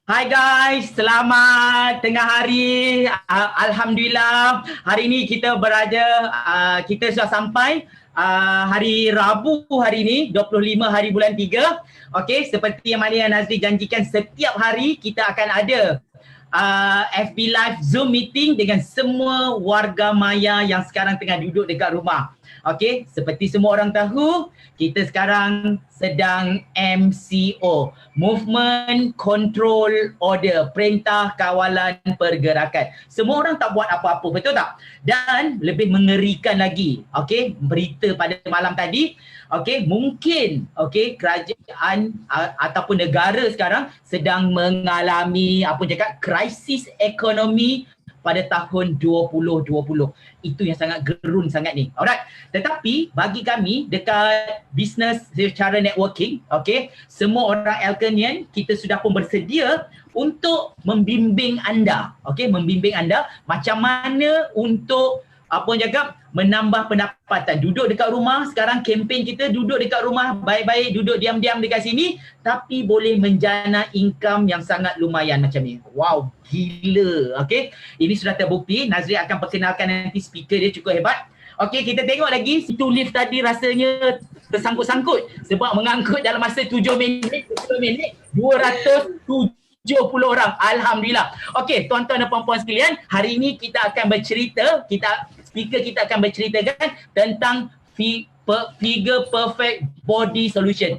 Hai guys, selamat tengah hari. Alhamdulillah, hari ini kita berada, kita sudah sampai hari Rabu hari ini, 25 hari bulan 3. Okey, seperti yang mana yang Nazri janjikan, setiap hari kita akan ada FB Live Zoom meeting dengan semua warga Maya yang sekarang tengah duduk dekat rumah. Okey, seperti semua orang tahu, kita sekarang sedang MCO, Movement Control Order, Perintah Kawalan Pergerakan. Semua orang tak buat apa-apa, betul tak? Dan lebih mengerikan lagi, okey, berita pada malam tadi, okey, mungkin okey kerajaan ataupun negara sekarang sedang mengalami apa cakap krisis ekonomi pada tahun 2020. Itu yang sangat gerun sangat ni. Alright. Tetapi bagi kami dekat bisnes secara networking, okey, semua orang Elkenian kita sudah pun bersedia untuk membimbing anda, okey, membimbing anda macam mana untuk apa yang cakap menambah pendapatan. Duduk dekat rumah, sekarang kempen kita duduk dekat rumah baik-baik, duduk diam-diam dekat sini tapi boleh menjana income yang sangat lumayan macam ni. Wow, gila. Okey, ini sudah terbukti. Nazri akan perkenalkan nanti speaker dia cukup hebat. Okey, kita tengok lagi situ lift tadi rasanya tersangkut-sangkut sebab mengangkut dalam masa 7 minit 270 orang. Alhamdulillah. Okey, tuan-tuan dan puan-puan sekalian, hari ini kita akan bercerita, speaker kita akan berceritakan tentang Figure Perfect Body Solution.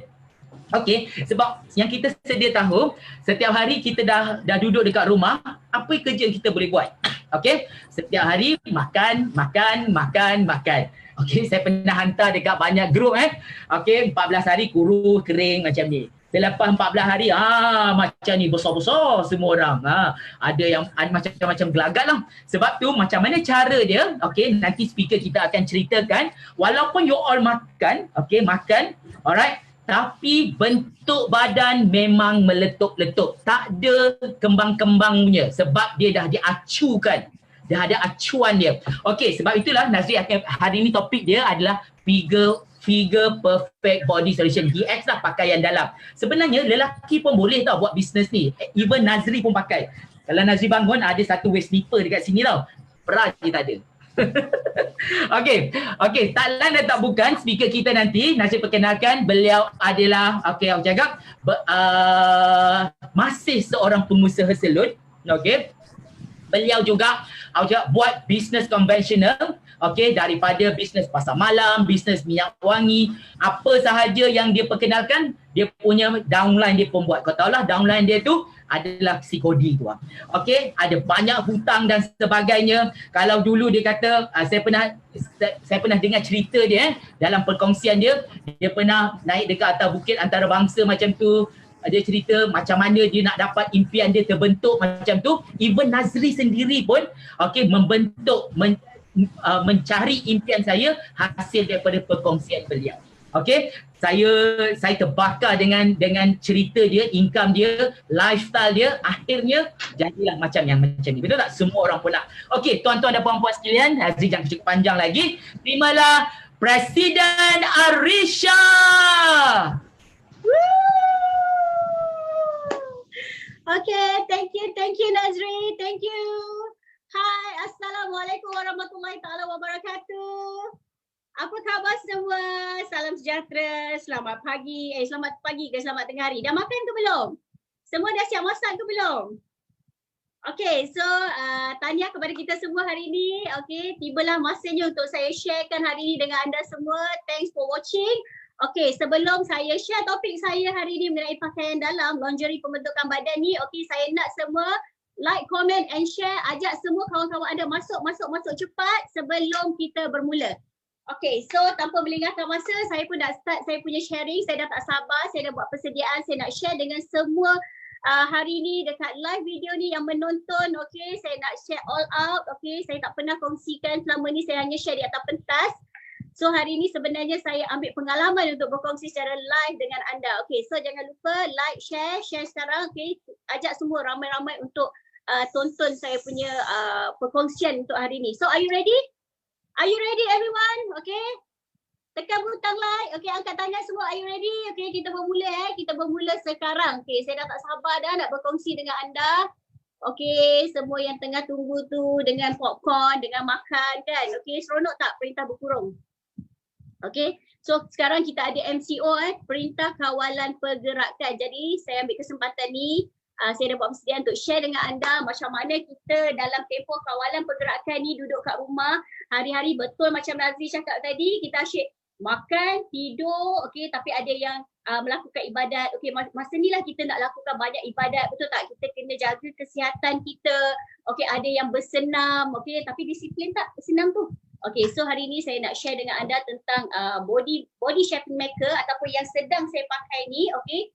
Okey, sebab yang kita sedia tahu, setiap hari kita dah duduk dekat rumah, apa kerja yang kita boleh buat? Okey, setiap hari makan. Okey, saya pernah hantar dekat banyak grup Okey, 14 hari kurus kering macam ni. Selepas 14 hari, macam ni besar-besar semua orang. Ada yang macam-macam gelagat lah. Sebab tu macam mana cara dia, okey, nanti speaker kita akan ceritakan, walaupun you all makan, okey, makan, alright, tapi bentuk badan memang meletup-letup. Tak ada kembang-kembangnya sebab dia dah diacukan. Dah ada acuan dia. Okey, sebab itulah Nazri akan, hari ini topik dia adalah Figure Perfect Body Solution. DX lah, pakaian dalam. Sebenarnya lelaki pun boleh tau buat bisnes ni. Even Nazri pun pakai. Kalau Nazri bangun ada satu waist slipper dekat sini tau. Bra dia tak ada. Okey, tak lain dan tak bukan speaker kita nanti. Nazri perkenalkan, beliau adalah, okey, aku cakap, masih seorang pengusaha selut. Okey. Beliau juga buat bisnes konvensional, okey, daripada bisnes pasar malam, bisnes minyak wangi, apa sahaja yang dia perkenalkan, dia punya downline dia pun buat. Kau tahulah downline dia tu adalah si Kodi tu. Okey, ada banyak hutang dan sebagainya. Kalau dulu dia kata, saya pernah dengar cerita dia dalam perkongsian dia pernah naik dekat atas bukit antarabangsa macam tu. Dia cerita macam mana dia nak dapat impian dia terbentuk macam tu. Even Nazri sendiri pun mencari impian saya hasil daripada perkongsian beliau. Okey, saya terbakar dengan cerita dia, income dia, lifestyle dia, akhirnya jadilah macam ni. Betul tak? Semua orang pun nak. Okey, tuan-tuan dan puan-puan sekalian, Nazri jangan cukup panjang lagi. Terimalah Presiden Arisha. Okay, thank you Nazri, thank you. Hai, Assalamualaikum warahmatullahi taala wabarakatuh. Apa khabar semua? Salam sejahtera, selamat pagi ke selamat tengah hari. Dah makan ke belum? Semua dah siap masak ke belum? Okay, so tahniah kepada kita semua hari ini. Okay, tibalah masanya untuk saya sharekan hari ini dengan anda semua. Thanks for watching. Okay, sebelum saya share topik saya hari ini mengenai pakaian dalam, lingerie pembentukan badan ni, okay, saya nak semua like, comment and share. Ajak semua kawan-kawan anda masuk cepat sebelum kita bermula. Okay, so tanpa melengahkan masa, saya pun dah start saya punya sharing. Saya dah tak sabar, saya dah buat persediaan, saya nak share dengan semua hari ni dekat live video ni yang menonton. Okay, saya nak share all out. Okay, saya tak pernah kongsikan selama ni, saya hanya share di atas pentas. So hari ni sebenarnya saya ambil pengalaman untuk berkongsi secara live dengan anda. Okay, so jangan lupa like, share sekarang. Okay, ajak semua ramai-ramai untuk tonton saya punya perkongsian untuk hari ni. So are you ready? Are you ready everyone? Okay. Tekan butang like. Okay, angkat tangan semua. Are you ready? Okay, kita bermula Kita bermula sekarang. Okay, saya dah tak sabar dah nak berkongsi dengan anda. Okay, semua yang tengah tunggu tu dengan popcorn, dengan makan kan. Okay, seronok tak perintah berkurung? Okay, so sekarang kita ada MCO Perintah Kawalan Pergerakan. Jadi saya ambil kesempatan ni, saya dah buat persediaan untuk share dengan anda macam mana kita dalam tempoh kawalan pergerakan ni duduk kat rumah hari-hari, betul macam Nazri cakap tadi, kita asyik makan, tidur, okay, tapi ada yang melakukan ibadat. Okay, masa ni lah kita nak lakukan banyak ibadat, betul tak? Kita kena jaga kesihatan kita. Okay, ada yang bersenam, okay, tapi disiplin tak bersenam tu? Okay, so hari ni saya nak share dengan anda tentang body shaping maker ataupun yang sedang saya pakai ni, okay,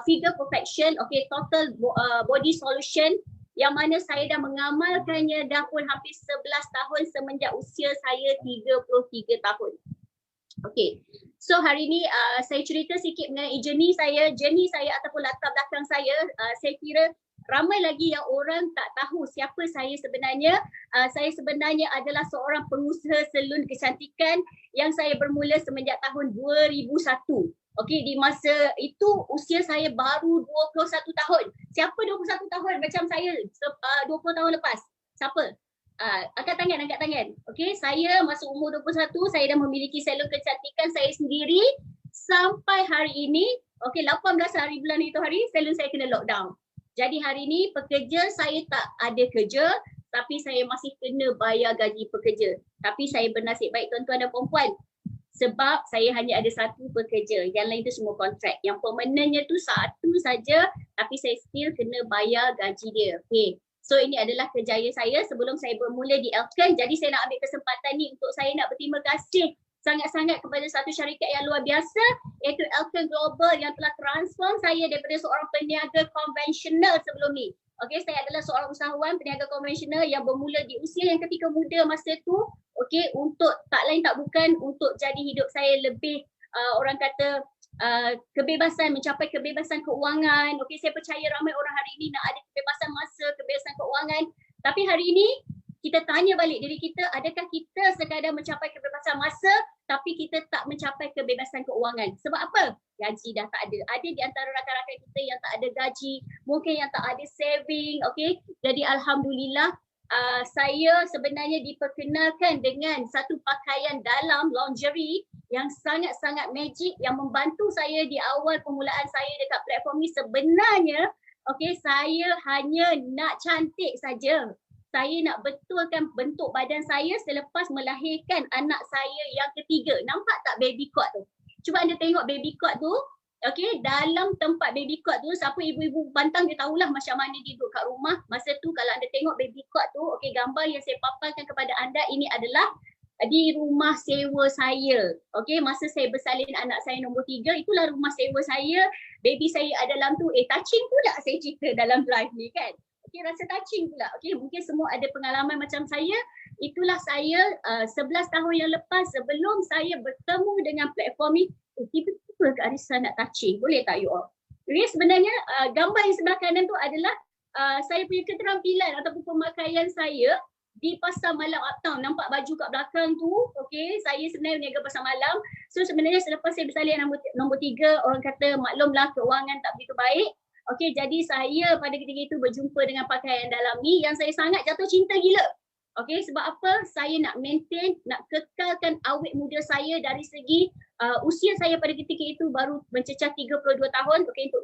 Figure Perfection, okay, total body solution yang mana saya dah mengamalkannya dah pun hampir 11 tahun semenjak usia saya 33 tahun. Okay, so hari ni saya cerita sikit mengenai journey saya ataupun latar belakang saya. Saya kira ramai lagi yang orang tak tahu siapa saya sebenarnya. Saya sebenarnya adalah seorang pengusaha salon kecantikan yang saya bermula semenjak tahun 2001. Okay, di masa itu usia saya baru 21 tahun. Siapa 21 tahun macam saya 20 tahun lepas? Siapa? Angkat tangan. Okay, saya masa umur 21, saya dah memiliki salon kecantikan saya sendiri sampai hari ini. Okay, 18 hari bulan itu hari, salon saya kena lockdown. Jadi hari ini pekerja saya tak ada kerja, tapi saya masih kena bayar gaji pekerja. Tapi saya bernasib baik tuan-tuan dan puan-puan. Sebab saya hanya ada satu pekerja, yang lain tu semua kontrak. Yang permanentnya tu satu saja, tapi saya still kena bayar gaji dia. Okay. So ini adalah kejayaan saya sebelum saya bermula di Elkan. Jadi saya nak ambil kesempatan ni untuk saya nak berterima kasih sangat-sangat kepada satu syarikat yang luar biasa, iaitu Elkan Global, yang telah transform saya daripada seorang peniaga konvensional sebelum ni. Okay, saya adalah seorang usahawan peniaga konvensional yang bermula di usia yang ketika muda masa tu. Okay, untuk tak lain tak bukan untuk jadi hidup saya lebih orang kata kebebasan, mencapai kebebasan keuangan. Okay, saya percaya ramai orang hari ini nak ada kebebasan masa, kebebasan keuangan. Tapi hari ini kita tanya balik diri kita, adakah kita sekadar mencapai kebebasan masa tapi kita tak mencapai kebebasan keuangan? Sebab apa? Gaji dah tak ada. Ada di antara rakan-rakan kita yang tak ada gaji, mungkin yang tak ada saving. Okay, jadi alhamdulillah saya sebenarnya diperkenalkan dengan satu pakaian dalam lingerie yang sangat-sangat magic yang membantu saya di awal permulaan saya dekat platform ni. Sebenarnya okay, saya hanya nak cantik saja. Saya nak betulkan bentuk badan saya selepas melahirkan anak saya yang ketiga. Nampak tak baby cot tu? Cuba anda tengok baby cot tu. Okay, dalam tempat baby cot tu, siapa ibu-ibu pantang dia tahulah macam mana dia duduk kat rumah. Masa tu kalau anda tengok baby cot tu, okay, gambar yang saya paparkan kepada anda ini adalah di rumah sewa saya. Okay, masa saya bersalin anak saya nombor 3, itulah rumah sewa saya. Baby saya ada dalam tu. Touching pula saya cerita dalam live ni kan. Okay, rasa touching pula. Okay, mungkin semua ada pengalaman macam saya. Itulah saya 11 tahun yang lepas sebelum saya bertemu dengan platform ni. Tiba-tiba Kak Arissa nak touching. Boleh tak you all? Jadi sebenarnya gambar yang sebelah kanan tu adalah saya punya keterampilan ataupun pemakaian saya di pasar malam Uptown. Nampak baju kat belakang tu. Okay, saya sebenarnya berniaga pasar malam. So sebenarnya selepas saya bersalin nombor 3, orang kata maklumlah keuangan tak begitu baik. Okay, jadi saya pada ketika itu berjumpa dengan pakaian dalam ni yang saya sangat jatuh cinta gila. Okay, sebab apa? Saya nak maintain, nak kekalkan awet muda saya dari segi usia saya pada ketika itu baru mencecah 32 tahun. Okay, untuk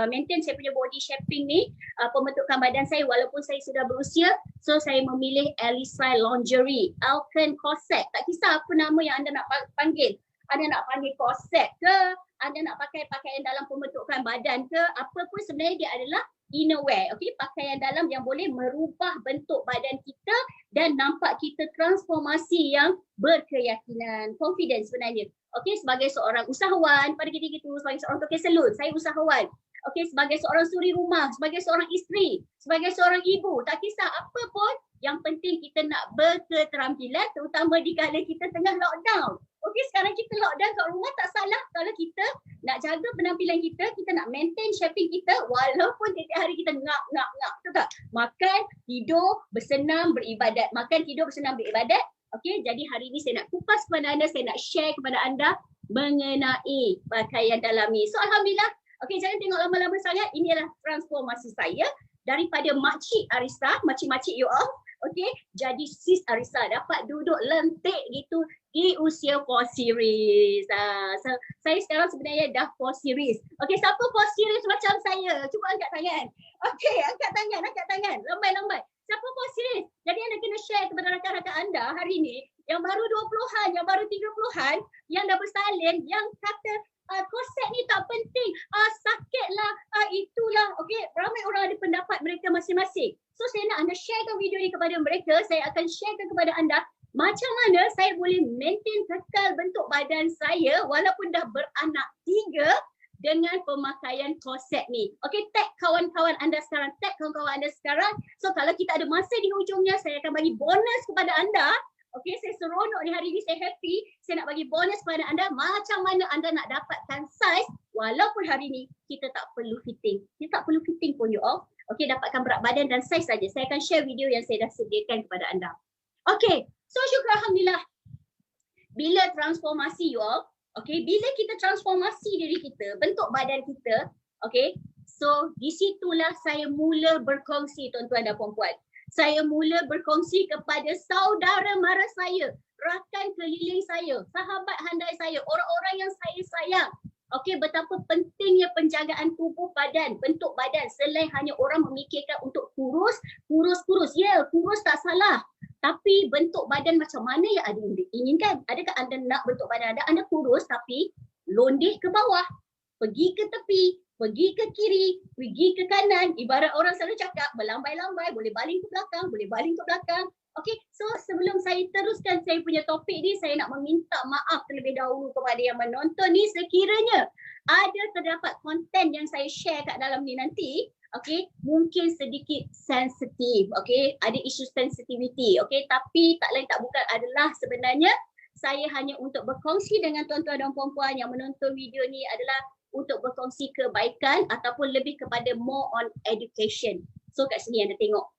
maintain saya punya body shaping ni, pembentukan badan saya walaupun saya sudah berusia. So saya memilih Elisa Lingerie, Elkan Corset. Tak kisah apa nama yang anda nak panggil. Anda nak panggil corset ke, anda nak pakai pakaian dalam pembentukan badan ke, apa pun sebenarnya dia adalah innerwear. Okay, pakaian dalam yang boleh merubah bentuk badan kita dan nampak kita transformasi yang berkeyakinan, confidence sebenarnya. Okay, sebagai seorang usahawan pada ketika itu, sebagai seorang tokoh salon, saya usahawan. Okay, sebagai seorang suri rumah, sebagai seorang isteri, sebagai seorang ibu, tak kisah apa pun, yang penting kita nak berketerampilan terutama di kala kita tengah lockdown. Okay, sekarang kita lockdown kat rumah tak salah kalau kita nak jaga penampilan kita, kita nak maintain shaping kita walaupun tiap hari kita ngap, betul tak? Makan, tidur, bersenam, beribadat. Makan, tidur, bersenam, beribadat. Okey, jadi hari ini saya nak kupas kepada anda, saya nak share kepada anda mengenai pakaian dalami. So alhamdulillah, okey, jangan tengok lama-lama sangat. Ini adalah transformasi saya daripada makcik Arissa, makcik-makcik you all. Okey, jadi sis Arissa dapat duduk lentik gitu di usia 4 series. So, saya sekarang sebenarnya dah 4 series. Okey, siapa 4 series macam saya? Cuba angkat tangan. Okey, angkat tangan. Lambai. Siapa 4 series? Jadi anda kena share kepada rakan-rakan anda hari ni yang baru 20-an, yang baru 30-an, yang dah bersalin, yang kata korset ni tak penting, sakitlah, itulah. Okey, ramai orang ada pendapat mereka masing-masing. So saya nak anda sharekan video ni kepada mereka. Saya akan sharekan kepada anda macam mana saya boleh maintain kekal bentuk badan saya walaupun dah beranak 3 dengan pemakaian korset ni. Okey, tag kawan-kawan anda sekarang, So kalau kita ada masa di hujungnya, saya akan bagi bonus kepada anda. Okey, saya seronok ni hari ni, saya happy. Saya nak bagi bonus kepada anda macam mana anda nak dapatkan saiz walaupun hari ni kita tak perlu fitting. Kita tak perlu fitting pun you all. Okey, dapatkan berat badan dan saiz saja. Saya akan share video yang saya dah sediakan kepada anda. Okey, so syukur alhamdulillah. Bila transformasi you all, okey, bila kita transformasi diri kita, bentuk badan kita, okey, so di situlah saya mula berkongsi tuan-tuan dan puan-puan. Saya mula berkongsi kepada saudara mara saya, rakan keliling saya, sahabat handai saya, orang-orang yang saya sayang. Okey, betapa pentingnya penjagaan tubuh badan, bentuk badan selain hanya orang memikirkan untuk kurus. Ya, kurus tak salah. Tapi bentuk badan macam mana yang anda inginkan? Adakah anda nak bentuk badan anda kurus tapi londeh ke bawah, pergi ke tepi, pergi ke kiri, pergi ke kanan. Ibarat orang selalu cakap berlambai-lambai, boleh baling ke belakang. Okey, so sebelum saya teruskan saya punya topik ni, saya nak meminta maaf terlebih dahulu kepada yang menonton ni sekiranya ada terdapat konten yang saya share kat dalam ni nanti, okey, mungkin sedikit sensitif, okey, ada isu sensitivity, okey, tapi tak lain tak bukan adalah sebenarnya saya hanya untuk berkongsi dengan tuan-tuan dan puan-puan yang menonton video ni adalah untuk berkongsi kebaikan ataupun lebih kepada more on education. So kat sini anda tengok.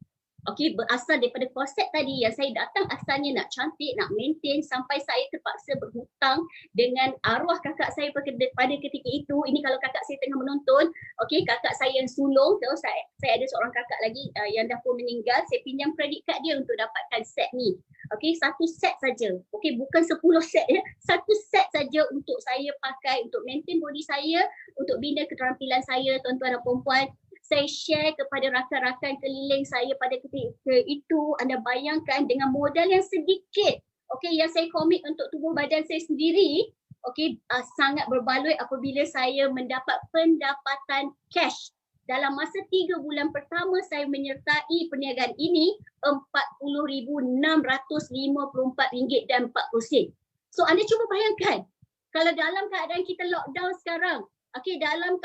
Okey, berasal daripada korset tadi yang saya datang asalnya nak cantik, nak maintain sampai saya terpaksa berhutang dengan arwah kakak saya pada ketika itu. Ini kalau kakak saya tengah menonton. Okey, kakak saya yang sulung. So, saya ada seorang kakak lagi yang dah pun meninggal. Saya pinjam kredit kad dia untuk dapatkan set ni. Okey, 1 set saja. Okey, bukan 10 set ya. 1 set saja untuk saya pakai untuk maintain body saya, untuk bina keterampilan saya tuan-tuan dan puan-puan. Saya share kepada rakan-rakan keliling saya pada ketika itu. Anda bayangkan dengan modal yang sedikit, okey, yang saya komit untuk tubuh badan saya sendiri, okey, sangat berbaloi apabila saya mendapat pendapatan cash. Dalam masa 3 bulan pertama saya menyertai perniagaan ini, RM40,654.40 So anda cuba bayangkan, kalau dalam keadaan kita lockdown sekarang, okey, dalam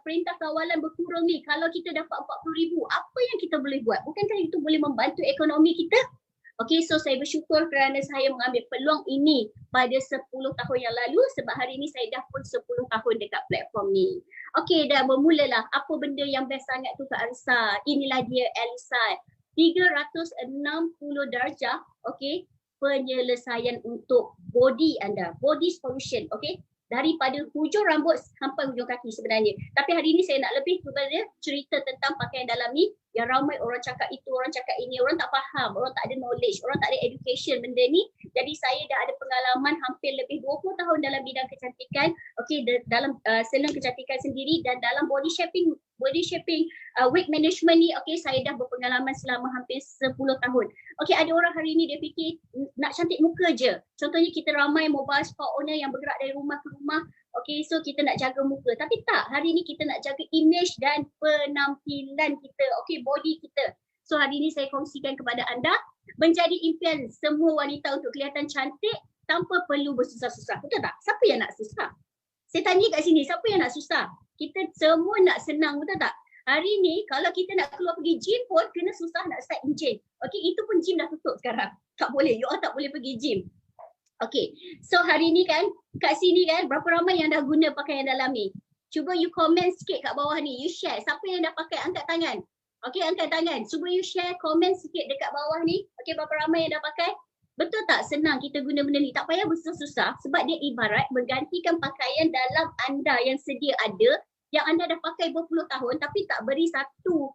perintah kawalan berkurang ni, kalau kita dapat 40,000, apa yang kita boleh buat? Bukankah itu boleh membantu ekonomi kita? Okey, so saya bersyukur kerana saya mengambil peluang ini pada 10 tahun yang lalu sebab hari ini saya dah pun 10 tahun dekat platform ni. Okey, dah bermulalah. Apa benda yang best sangat tu Kak Arissa? Inilah dia Elisa. 360 darjah, okey, penyelesaian untuk body anda. Body solution, okey. Daripada hujung rambut sampai hujung kaki sebenarnya. Tapi hari ini saya nak lebih kepada cerita tentang pakaian dalam ni yang ramai orang cakap itu, orang cakap ini, orang tak faham, orang tak ada knowledge, orang tak ada education benda ni. Jadi saya dah ada pengalaman hampir lebih 20 tahun dalam bidang kecantikan, okey, dalam salon kecantikan sendiri dan dalam body shaping, weight management ni, okey, saya dah berpengalaman selama hampir 10 tahun. Okey, ada orang hari ni dia fikir nak cantik muka je. Contohnya kita ramai mobile spa owner yang bergerak dari rumah ke rumah. Okey, so kita nak jaga muka. Tapi tak, hari ni kita nak jaga image dan penampilan kita. Okey, body kita. So hari ni saya kongsikan kepada anda menjadi impian semua wanita untuk kelihatan cantik tanpa perlu bersusah-susah. Betul tak? Siapa yang nak susah? Saya tanya kat sini, siapa yang nak susah? Kita semua nak senang, betul tak? Hari ni kalau kita nak keluar pergi gym pun kena susah nak start gym. Okey, itu pun gym dah tutup sekarang. Tak boleh, you all tak boleh pergi gym. Okey, so hari ni kan, kat sini kan, berapa ramai yang dah guna pakaian dalam ni? Cuba you komen sikit kat bawah ni, you share. Siapa yang dah pakai, angkat tangan. Okey, angkat tangan. Cuba you share, komen sikit dekat bawah ni. Okey, berapa ramai yang dah pakai? Betul tak? Senang kita guna benda ni. Tak payah bersusah-susah sebab dia ibarat menggantikan pakaian dalam anda yang sedia ada, yang anda dah pakai berpuluh tahun tapi tak beri satu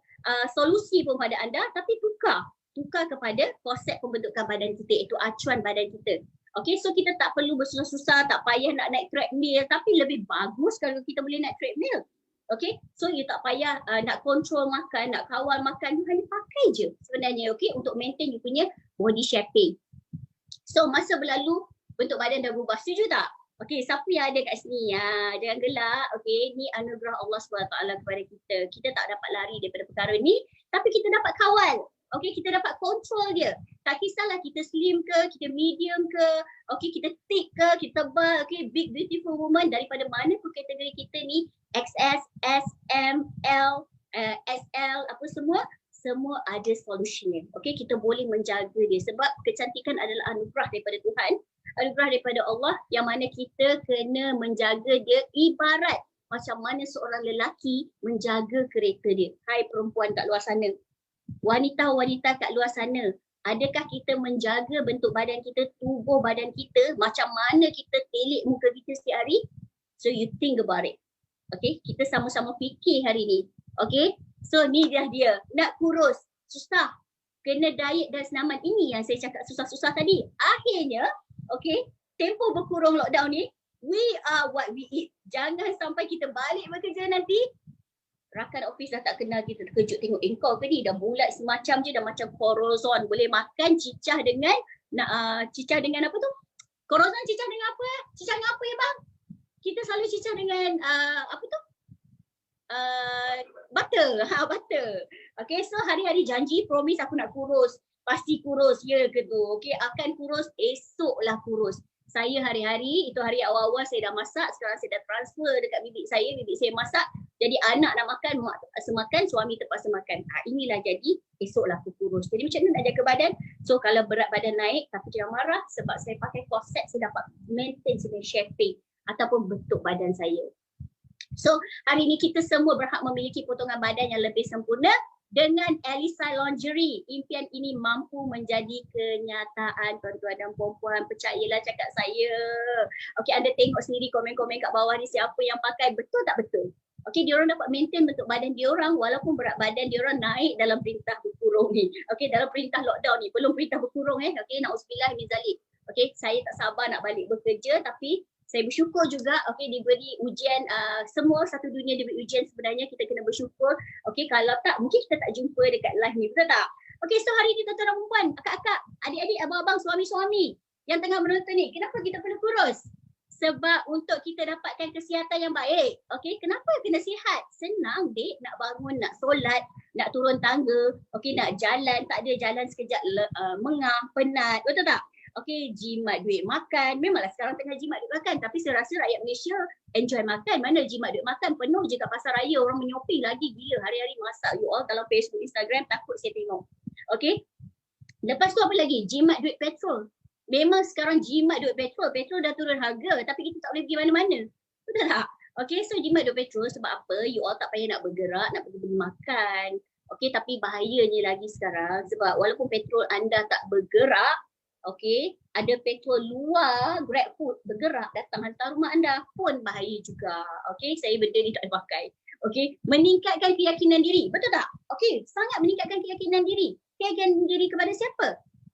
solusi pun pada anda, tapi tukar kepada konsep pembentukan badan kita, iaitu acuan badan kita. Okay, so kita tak perlu bersusah-susah, tak payah nak naik treadmill, tapi lebih bagus kalau kita boleh naik treadmill. Okay, so you tak payah nak control makan, nak kawal makan, you hanya pakai je sebenarnya, okay, untuk maintain you punya body shaping. So masa berlalu, bentuk badan dah berubah, setuju tak? Okay, siapa yang ada kat sini? Jangan gelak. Okay, ni anugerah Allah SWT kepada kita. Kita tak dapat lari daripada perkara ni, tapi kita dapat kawal. Okay, kita dapat kontrol dia. Tak kisahlah kita slim ke, kita medium ke, okay, kita thick ke, kita tebal, okay, big beautiful woman, daripada mana pun kategori kita ni, XS, S, M, L, XL, apa semua ada solusinya. Okay, kita boleh menjaga dia sebab kecantikan adalah anugerah daripada Tuhan, anugerah daripada Allah, yang mana kita kena menjaga dia ibarat macam mana seorang lelaki menjaga kereta dia. Hai perempuan kat luar sana, wanita-wanita kat luar sana, adakah kita menjaga bentuk badan kita, tubuh badan kita, macam mana kita telik muka kita setiap hari? So you think about it. Okay, kita sama-sama fikir hari ni. Okay, so ni dia. Nak kurus, susah. Kena diet dan senaman. Ini yang saya cakap susah-susah tadi. Akhirnya, okay, tempoh berkurung lockdown ni, we are what we eat. Jangan sampai kita balik bekerja nanti, rakan office dah tak kenal kita, terkejut tengok kau ke ni dah bulat semacam je, dah macam Corazon. Boleh makan cicah dengan cicah dengan apa tu? Corazon cicah dengan apa? Cicah dengan apa ya bang? Kita selalu cicah dengan apa tu? Butter. Butter. Okay, so hari-hari janji, promise aku nak kurus. Pasti kurus, ya ke tu? Okay, akan kurus, esoklah kurus. Saya hari-hari, itu hari awal-awal saya dah masak, sekarang saya dah transfer dekat bibik saya masak. Jadi anak nak makan, mak terpaksa makan, suami terpaksa makan. Inilah jadi, esoklah aku kurus. Jadi macam mana nak jaga badan? So kalau berat badan naik, tapi jangan marah sebab saya pakai korset, saya dapat maintain sebenarnya shaping ataupun bentuk badan saya. So hari ini kita semua berhak memiliki potongan badan yang lebih sempurna. Dengan Elisa Lingerie, impian ini mampu menjadi kenyataan, tuan-tuan dan puan-puan. Percayalah cakap saya. Okey, anda tengok sendiri komen-komen kat bawah ni siapa yang pakai, betul tak betul? Okey, diorang dapat maintain bentuk badan diorang walaupun berat badan diorang naik dalam perintah berkurung ni. Okey, dalam perintah lockdown ni, belum perintah berkurung Okey, na'udzubillah min zalik. Okey, saya tak sabar nak balik bekerja, tapi saya bersyukur juga, okey, diberi ujian, semua satu dunia diberi ujian, sebenarnya kita kena bersyukur. Okey, kalau tak, mungkin kita tak jumpa dekat live ni, betul tak? Okey, so hari ni tuan-tuan dan puan, akak-akak, adik-adik, abang-abang, suami-suami yang tengah menonton ni, kenapa kita perlu kurus? Sebab untuk kita dapatkan kesihatan yang baik. Okey, kenapa kena sihat? Senang dek, nak bangun, nak solat, nak turun tangga, okey, nak jalan, tak ada jalan sekejap mengah, penat, betul tak? Okey, jimat duit makan. Memanglah sekarang tengah jimat duit makan, tapi saya rasa rakyat Malaysia enjoy makan. Mana jimat duit makan, penuh je kat pasar raya, orang menyoping lagi gila. Hari-hari masak you all dalam Facebook, Instagram, takut saya tengok. Okey. Lepas tu apa lagi? Jimat duit petrol. Memang sekarang jimat duit petrol dah turun harga, tapi kita tak boleh pergi mana-mana. Betul tak? Okey, so jimat duit petrol sebab apa? You all tak payah nak bergerak, nak pergi beli makan. Okey, tapi bahayanya lagi sekarang sebab walaupun petrol anda tak bergerak, okey, ada petrol luar, Grab Food bergerak datang hantar rumah anda pun bahaya juga. Okey, saya benda ni tak boleh pakai. Okey, meningkatkan keyakinan diri. Betul tak? Okey, sangat meningkatkan keyakinan diri. Keyakinan diri kepada siapa?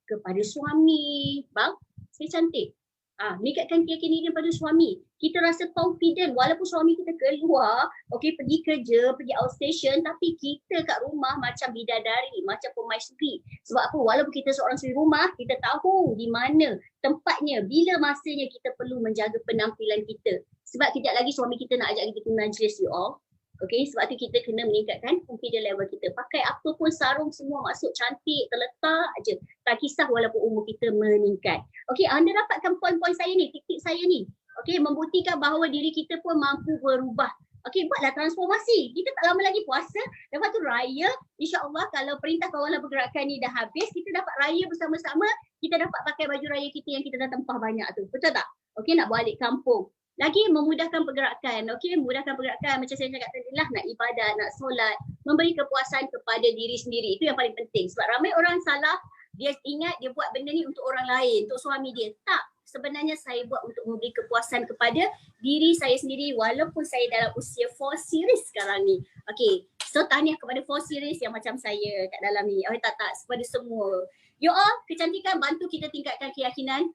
Kepada suami. Bang, saya cantik. Meningkatkan keyakinan diri kepada suami. Kita rasa confident walaupun suami kita keluar, okey, pergi kerja, pergi outstation, tapi kita kat rumah macam bidadari, macam permaisuri. Sebab apa? Walaupun kita seorang suri rumah, kita tahu di mana tempatnya, bila masanya kita perlu menjaga penampilan kita. Sebab kejap lagi suami kita nak ajak kita ke majlis, you all. Okey, sebab tu kita kena meningkatkan confidence level kita. Pakai apa pun sarung semua masuk cantik, terletak aje. Tak kisah walaupun umur kita meningkat. Okey, anda dapatkan poin-poin saya ni, tip-tip saya ni. Okey, membuktikan bahawa diri kita pun mampu berubah. Okey, buatlah transformasi. Kita tak lama lagi puasa. Lepas tu raya, insya-Allah kalau perintah kawalan pergerakan ni dah habis, kita dapat raya bersama-sama, kita dapat pakai baju raya kita yang kita dah tempah banyak tu. Betul tak? Okey, nak balik kampung. Lagi memudahkan pergerakan, okey, memudahkan pergerakan macam saya cakap tadi lah, nak ibadat, nak solat, memberi kepuasan kepada diri sendiri. Itu yang paling penting sebab ramai orang salah dia ingat dia buat benda ni untuk orang lain, untuk suami dia. Tak, sebenarnya saya buat untuk memberi kepuasan kepada diri saya sendiri walaupun saya dalam usia 4 series sekarang ni. Okay, so tahniah kepada 4 series yang macam saya kat dalam ni. Oh tak, kepada semua. You all, kecantikan bantu kita tingkatkan keyakinan.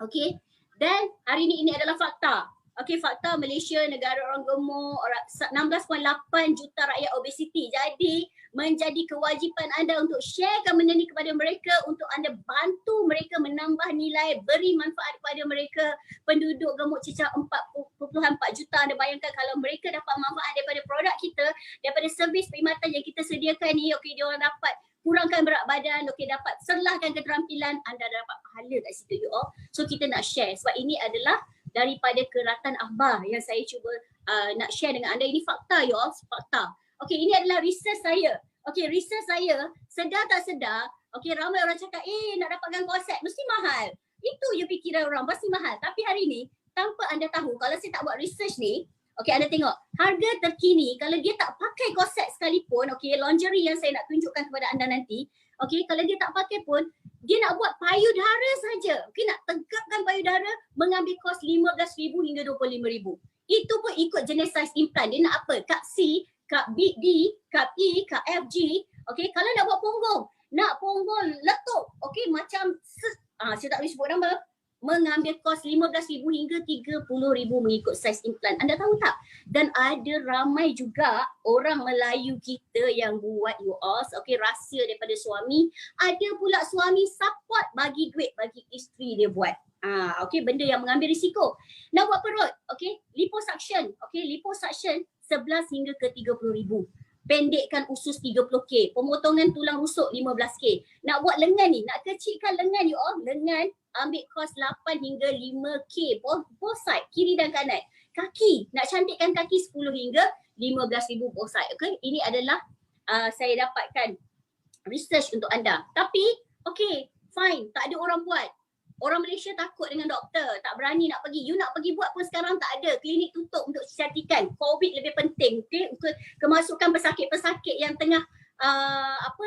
Okay, dan hari ini adalah fakta. Okey, fakta Malaysia negara orang gemuk, 16.8 juta rakyat obesiti. Jadi menjadi kewajipan anda untuk sharekan benda ni kepada mereka untuk anda bantu mereka menambah nilai, beri manfaat kepada mereka. Penduduk gemuk cecah 4.4 juta. Anda bayangkan kalau mereka dapat manfaat daripada produk kita, daripada servis perkhidmatan yang kita sediakan ni, okey, dia orang dapat kurangkan berat badan, okey, dapat serlahkan keterampilan, anda dapat pahala kat situ, you all. So kita nak share sebab ini adalah daripada keratan akhbar yang saya cuba nak share dengan anda. Ini fakta, you all, fakta. Okey, ini adalah research saya. Okey, research saya, sedar tak sedar, okey, ramai orang cakap nak dapatkan korset mesti mahal. Itu je fikiran orang, pasti mahal. Tapi hari ni tanpa anda tahu, kalau saya tak buat research ni, okey, anda tengok harga terkini kalau dia tak pakai korset sekalipun, okey, lingerie yang saya nak tunjukkan kepada anda nanti, okey, kalau dia tak pakai pun, dia nak buat payudara saja. Okey, nak tegakkan payudara mengambil kos RM15,000 hingga RM25,000. Itu pun ikut jenis saiz implant. Dia nak apa? Cup C, cup B, D, cup E, cup F, G. Okey, kalau nak buat punggung, nak punggung letup, okey, macam saya tak boleh sebut nama, mengambil kos RM15,000 hingga RM30,000 mengikut saiz implant. Anda tahu tak? Dan ada ramai juga orang Melayu kita yang buat, you all, okey, rahsia daripada suami. Ada pula suami support bagi duit bagi isteri dia buat. Okey, benda yang mengambil risiko. Nak buat perut, okey, liposuction, okey, liposuction 11 hingga ke 30,000. Pendekkan usus 30K, pemotongan tulang rusuk 15K. Nak buat lengan ni, nak kecilkan lengan, you all, lengan ambil kos 8 hingga 5K, both side, kiri dan kanan. Kaki, nak cantikkan kaki 10 hingga 15,000 both side. Okay, ini adalah saya dapatkan research untuk anda. Tapi, okay, fine, tak ada orang buat. Orang Malaysia takut dengan doktor, tak berani nak pergi. You nak pergi buat pun sekarang tak ada. Klinik tutup untuk kecantikan. COVID lebih penting. Okay? Kemasukan pesakit-pesakit yang tengah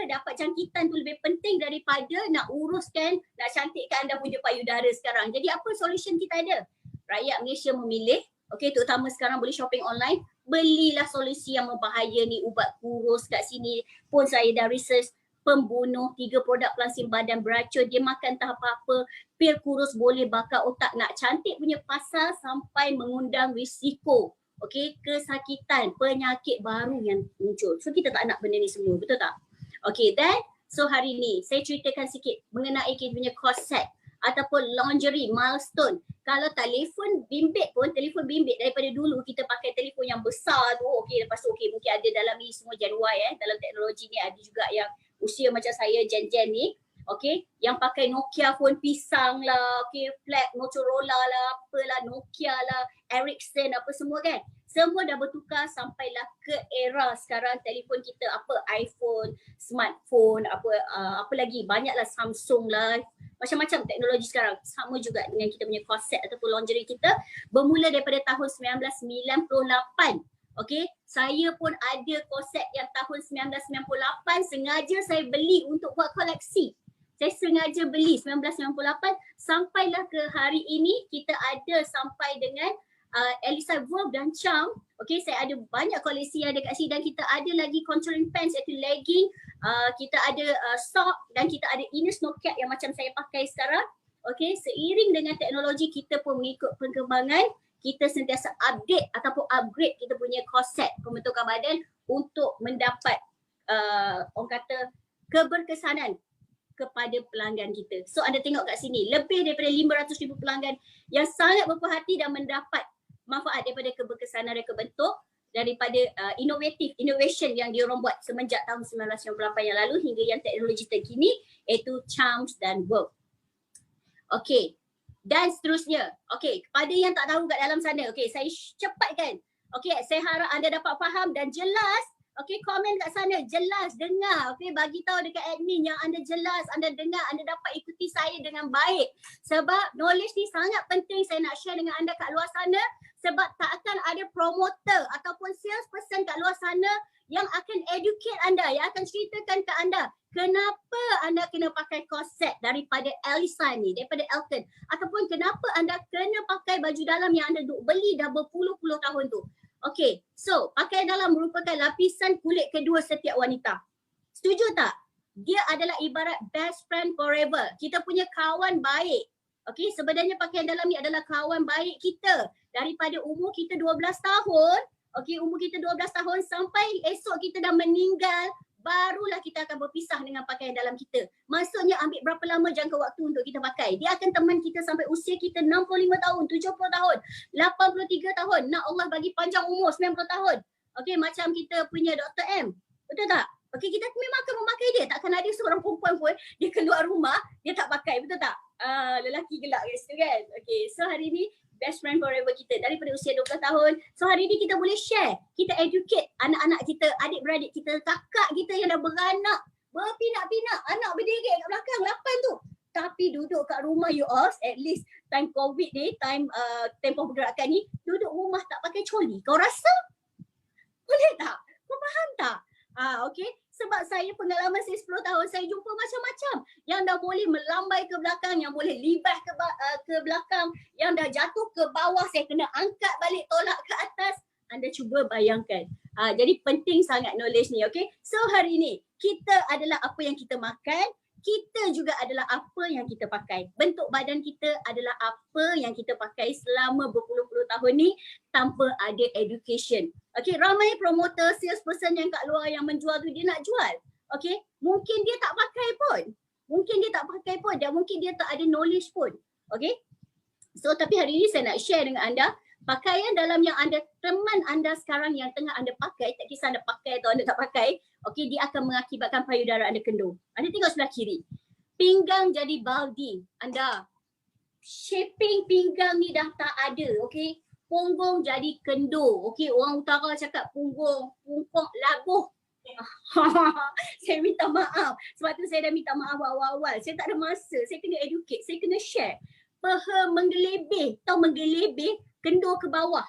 dapat jangkitan tu lebih penting daripada nak uruskan, nak cantikkan anda punya payudara sekarang. Jadi apa solution kita ada? Rakyat Malaysia memilih, okay, terutama sekarang boleh shopping online, belilah solusi yang berbahaya ni, ubat kurus kat sini pun saya dah research. Pembunuh, 3 produk pelangsing badan beracun, dia makan tak apa-apa, pil kurus boleh bakar otak. Nak cantik punya pasal sampai mengundang risiko, okey, kesakitan, penyakit baru yang muncul. So kita tak nak benda ni semua, betul tak? Okey, then so hari ni saya ceritakan sikit mengenai kita punya corset ataupun lingerie milestone. Kalau telefon bimbit pun, telefon bimbit daripada dulu kita pakai telefon yang besar tu, okey, lepas tu okey, mungkin ada dalam ni semua Gen Y dalam teknologi ni ada juga yang usia macam saya, Gen ni, okey, yang pakai Nokia phone pisang lah, okey, flat Motorola lah, apalah, Nokia lah, Ericsson, apa semua kan. Semua dah bertukar sampailah ke era sekarang telefon kita, apa, iPhone, smartphone, apa lagi, banyaklah Samsung lah, macam-macam teknologi sekarang. Sama juga dengan kita punya corset ataupun lingerie kita, bermula daripada tahun 1998. Okey, saya pun ada korset yang tahun 1998, sengaja saya beli untuk buat koleksi. Saya sengaja beli 1998 sampailah ke hari ini kita ada sampai dengan Elisa Wolf dan Charm. Okey, saya ada banyak koleksi yang ada kat sini dan kita ada lagi contouring pants iaitu legging, kita ada sock dan kita ada inner snow cap yang macam saya pakai sekarang. Okey, seiring dengan teknologi kita pun mengikut perkembangan, kita sentiasa update ataupun upgrade kita punya korset pembentukan badan untuk mendapat orang kata keberkesanan kepada pelanggan kita. So anda tengok kat sini lebih daripada 500,000 pelanggan yang sangat berpuas hati dan mendapat manfaat daripada keberkesanan reka bentuk daripada innovation yang diorang buat semenjak tahun 1998 yang lalu hingga yang teknologi terkini iaitu Charms dan Work. Okey. Dan seterusnya, okey, kepada yang tak tahu kat dalam sana, okey, saya cepatkan. Okey, saya harap anda dapat faham dan jelas. Okey, komen kat sana, jelas, dengar. Okey, bagi tahu dekat admin yang anda jelas, anda dengar, anda dapat ikuti saya dengan baik. Sebab knowledge ni sangat penting saya nak share dengan anda kat luar sana. Sebab tak akan ada promoter ataupun salesperson kat luar sana yang akan educate anda, yang akan ceritakan ke anda kenapa anda kena pakai korset daripada Elisa ni, daripada Elton, ataupun kenapa anda kena pakai baju dalam yang anda duk beli dah berpuluh-puluh tahun tu. Okay, so pakaian dalam merupakan lapisan kulit kedua setiap wanita. Setuju tak? Dia adalah ibarat best friend forever. Kita punya kawan baik. Okay, sebenarnya pakaian dalam ni adalah kawan baik kita. Daripada umur kita 12 tahun, okay, umur kita 12 tahun sampai esok kita dah meninggal, barulah kita akan berpisah dengan pakaian dalam kita. Maksudnya ambil berapa lama jangka waktu untuk kita pakai. Dia akan teman kita sampai usia kita 65 tahun, 70 tahun, 83 tahun. Nak Allah bagi panjang umur 90 tahun. Okey, macam kita punya Dr. M. Betul tak? Okey, kita memang akan memakai dia. Takkan ada seorang perempuan pun dia keluar rumah, dia tak pakai. Betul tak? Lelaki gelak kat situ kan? Okey, so hari ni best friend forever kita daripada usia 20 tahun. So hari ni kita boleh share, kita educate anak-anak kita, adik-beradik kita, kakak kita yang dah beranak, berpinak-pinak, anak berdiri kat belakang 8 tu. Tapi duduk kat rumah you all, at least time COVID ni, time tempoh pergerakan ni, duduk rumah tak pakai coli. Kau rasa? Boleh tak? Kau faham tak? Okay. Sebab saya pengalaman saya 10 tahun, saya jumpa macam-macam yang dah boleh melambai ke belakang, yang boleh libas ke belakang, yang dah jatuh ke bawah, saya kena angkat balik, tolak ke atas. Anda cuba bayangkan. Jadi penting sangat knowledge ni, okay? So hari ni, kita adalah apa yang kita makan, kita juga adalah apa yang kita pakai. Bentuk badan kita adalah apa yang kita pakai selama berpuluh-puluh tahun ni tanpa ada education. Okay, ramai promoter, salesperson yang kat luar yang menjual tu dia nak jual. Okay, mungkin dia tak pakai pun. Mungkin dia tak pakai pun dan mungkin dia tak ada knowledge pun. Okay, so tapi hari ni saya nak share dengan anda pakaian dalam yang anda, teman anda sekarang yang tengah anda pakai, tak kisah anda pakai atau anda tak pakai, okey, dia akan mengakibatkan payudara anda kendor. Anda tengok sebelah kiri. Pinggang jadi baldi. Anda shaping pinggang ni dah tak ada, okey. Punggung jadi kendor. Okey, orang utara cakap punggung labuh. Saya minta maaf. Sebab tu saya dah minta maaf awal-awal. Saya tak ada masa. Saya kena educate, saya kena share. Peha menggelebih, tahu menggelebih, kendor ke bawah.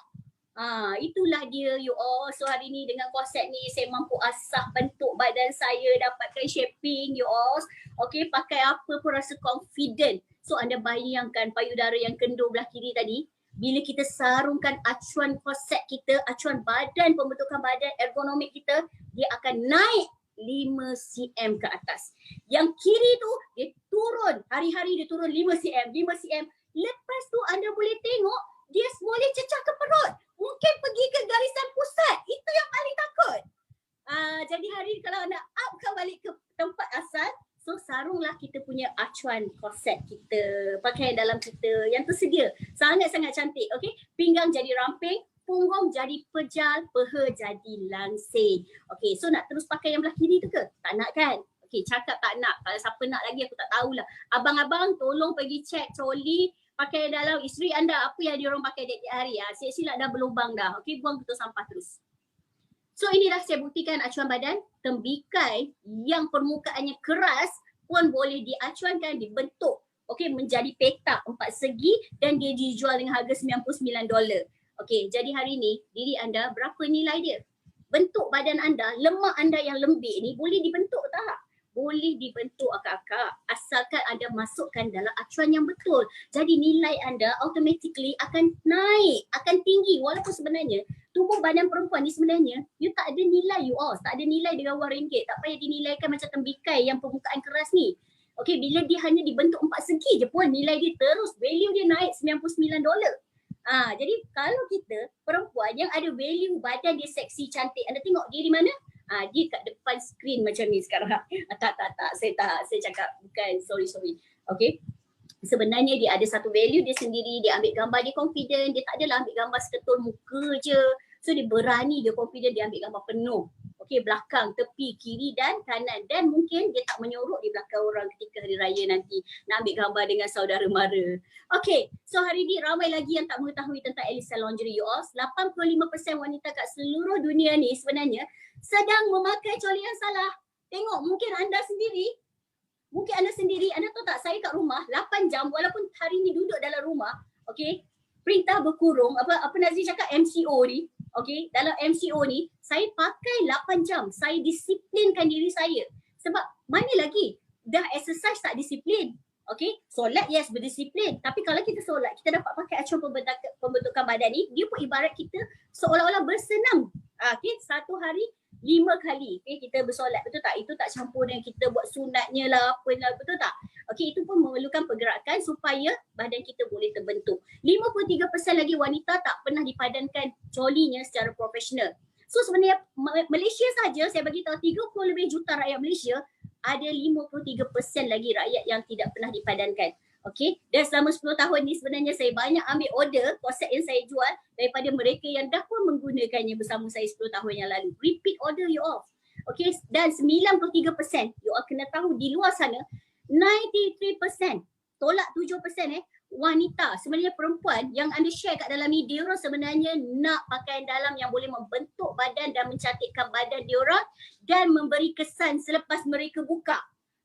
Itulah dia you all. So hari ni dengan konsep ni saya mampu asah bentuk badan saya, dapatkan shaping you all. Okay, pakai apa pun rasa confident. So anda bayangkan payudara yang kendor belah kiri tadi, bila kita sarungkan acuan konsep kita, acuan badan, pembentukan badan, ergonomik kita, dia akan naik 5 cm ke atas. Yang kiri tu dia turun, hari-hari dia turun 5 cm, 5 cm. Lepas tu anda boleh tengok dia boleh cecah ke perut. Mungkin pergi ke garisan pusat. Itu yang paling takut. Jadi hari ni kalau nak upkan balik ke tempat asal, so sarunglah kita punya acuan korset kita, pakaian dalam kita yang tersedia. Sangat-sangat cantik. Okay, pinggang jadi ramping, punggung jadi pejal, peha jadi langsing. Okay, so nak terus pakai yang belah kiri tu ke? Tak nak kan? Okay, cakap tak nak. Kalau siapa nak lagi aku tak tahulah. Abang-abang tolong pergi check troli pakaian dalam isteri anda, apa yang diorang pakai tiap-tiap hari. Silap-silap dah berlubang dah. Okay, buang betul sampah terus. So inilah saya buktikan acuan badan. Tembikai yang permukaannya keras pun boleh diacuankan, dibentuk. Okay, menjadi petak 4 segi dan dia dijual dengan harga $99. Okay, jadi hari ni diri anda berapa nilai dia? Bentuk badan anda, lemak anda yang lembik ni boleh dibentuk tak? Boleh dibentuk akak-akak asalkan anda masukkan dalam acuan yang betul. Jadi nilai anda automatically akan naik, akan tinggi. Walaupun sebenarnya tubuh badan perempuan ni sebenarnya you tak ada nilai you all. Tak ada nilai dengan RM1. Tak payah dinilaikan macam tembikai yang permukaan keras ni. Okay, bila dia hanya dibentuk 4 segi je pun nilai dia terus, value dia naik $99. Jadi kalau kita perempuan yang ada value badan dia seksi, cantik, anda tengok dia di mana? Dia kat depan skrin macam ni sekarang. Tak, saya cakap bukan, sorry. Okay, sebenarnya dia ada satu value dia sendiri, dia ambil gambar, dia confident, dia tak adalah ambil gambar seketul muka je. So dia berani, dia confident, dia ambil gambar penuh. Okay, belakang, tepi, kiri dan kanan. Dan mungkin dia tak menyorok di belakang orang ketika hari raya nanti nak ambil gambar dengan saudara mara. Okay, so hari ni ramai lagi yang tak mengetahui tentang Elisa Lingerie you all. 85% wanita kat seluruh dunia ni sebenarnya sedang memakai coli yang salah. Tengok, mungkin anda sendiri, anda tahu tak, saya kat rumah 8 jam walaupun hari ni duduk dalam rumah, okay, perintah berkurung, apa Nazri cakap MCO ni, okay, dalam MCO ni, saya pakai 8 jam, saya disiplinkan diri saya. Sebab mana lagi dah exercise tak disiplin. Okay, solat yes berdisiplin. Tapi kalau kita solat, kita dapat pakai acuan pembentukan badan ni, dia pun ibarat kita seolah-olah bersenam. Okay, satu hari 5 kali. Okay, kita bersolat, betul tak? Itu tak campur dengan kita buat sunatnya lah, apalah, betul tak? Okay, itu pun memerlukan pergerakan supaya badan kita boleh terbentuk. 53% lagi wanita tak pernah dipadankan colinya secara profesional. So sebenarnya Malaysia saja, saya bagi tahu 30 lebih juta rakyat Malaysia, ada 53% lagi rakyat yang tidak pernah dipadankan. Okay, dan selama 10 tahun ni sebenarnya saya banyak ambil order konsep yang saya jual daripada mereka yang dah pun menggunakannya bersama saya 10 tahun yang lalu. Repeat order you all. Okay, dan 93% you all kena tahu di luar sana 93% tolak 7% wanita, sebenarnya perempuan yang anda share kat dalam ni, diorang sebenarnya nak pakaian dalam yang boleh membentuk badan dan mencantikkan badan diorang dan memberi kesan selepas mereka buka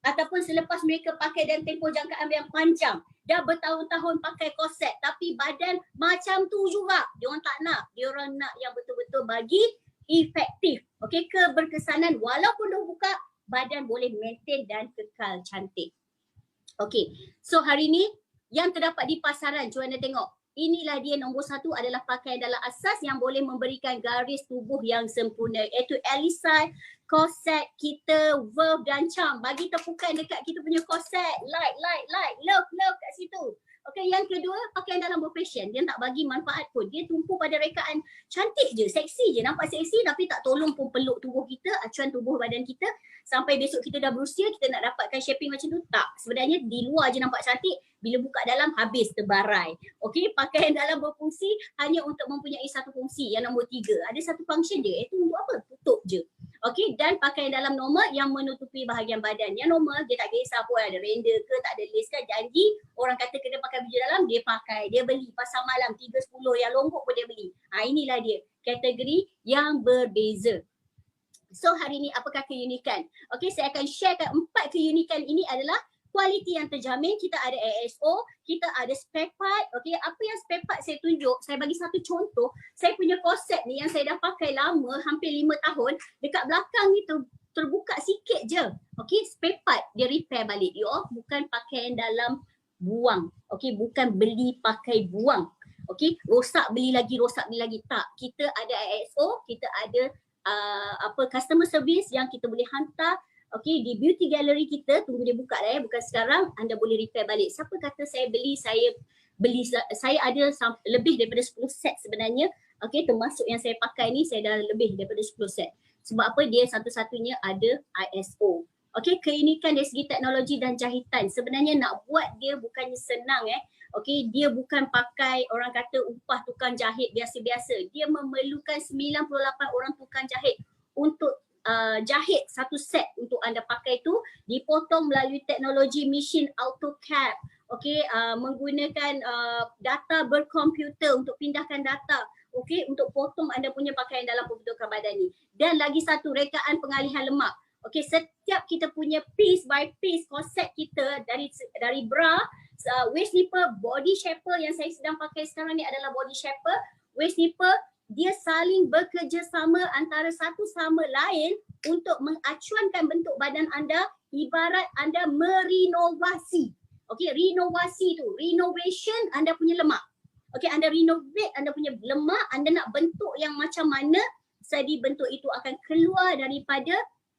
ataupun selepas mereka pakai dan tempoh jangkaan yang panjang, dah bertahun-tahun pakai korset tapi badan macam tu juga. Diorang tak nak, diorang nak yang betul-betul bagi efektif. Okey, keberkesanan walaupun dah buka, badan boleh maintain dan kekal cantik. Okey, so hari ni yang terdapat di pasaran, cuba anda tengok. Inilah dia nombor 1 adalah pakaian dalam asas yang boleh memberikan garis tubuh yang sempurna, iaitu Eliside, korset kita, Verve dan Charm. Bagi tepukan dekat kita punya korset. Like, love kat situ. Okey, yang kedua, pakaian dalam berfashion. Dia tak bagi manfaat pun. Dia tumpu pada rekaan cantik je, seksi je. Nampak seksi tapi tak tolong pun peluk tubuh kita, acuan tubuh badan kita. Sampai besok kita dah berusia, kita nak dapatkan shaping macam tu. Tak. Sebenarnya di luar je nampak cantik. Bila buka dalam, habis terbarai. Okey, pakaian dalam berfungsi hanya untuk mempunyai satu fungsi. Yang nombor 3. Ada satu function dia. Itu untuk apa? Tutup je. Okey, dan pakaian dalam normal yang menutupi bahagian badan. Yang normal, dia tak kisah pun ada render ke, tak ada lace ke. Janji, orang kata kena pakai baju dalam, dia pakai. Dia beli pasar malam 3.10, yang longkok pun dia beli. Inilah dia, kategori yang berbeza. So hari ni apakah keunikan? Okey, saya akan sharekan 4 keunikan ini adalah kualiti yang terjamin. Kita ada ASO, kita ada spare part. Okey, apa yang spare part saya tunjuk, saya bagi satu contoh. Saya punya korset ni yang saya dah pakai lama, hampir 5 tahun. Dekat belakang ni terbuka sikit je. Okey, spare part dia repair balik. You all bukan pakaian dalam buang. Okey, bukan beli pakai buang. Okey, rosak beli lagi. Tak. Kita ada ASO, kita ada customer service yang kita boleh hantar. Okey, di beauty gallery kita, tunggu dia buka dah ya, bukan sekarang, anda boleh repair balik. Siapa kata saya ada lebih daripada 10 set sebenarnya. Okey, termasuk yang saya pakai ni, saya dah lebih daripada 10 set. Sebab apa? Dia satu-satunya ada ISO. Okey, keunikan dari segi teknologi dan jahitan. Sebenarnya nak buat dia bukannya senang Okey, dia bukan pakai orang kata upah tukang jahit biasa-biasa. Dia memerlukan 98 orang tukang jahit untuk jahit satu set untuk anda pakai tu, dipotong melalui teknologi mesin AutoCAD. Okey, menggunakan data berkomputer untuk pindahkan data. Okey, untuk potong anda punya pakaian dalam pembentukan badan ni. Dan lagi satu, rekaan pengalihan lemak. Okey, setiap kita punya piece by piece konsep kita dari bra, waist nipper, body shaper yang saya sedang pakai sekarang ni adalah body shaper, waist nipper, dia saling bekerjasama antara satu sama lain untuk mengacuankan bentuk badan anda, ibarat anda merenovasi. Okey, renovasi tu, renovation anda punya lemak. Okey, anda renovate anda punya lemak, anda nak bentuk yang macam mana, jadi bentuk itu akan keluar daripada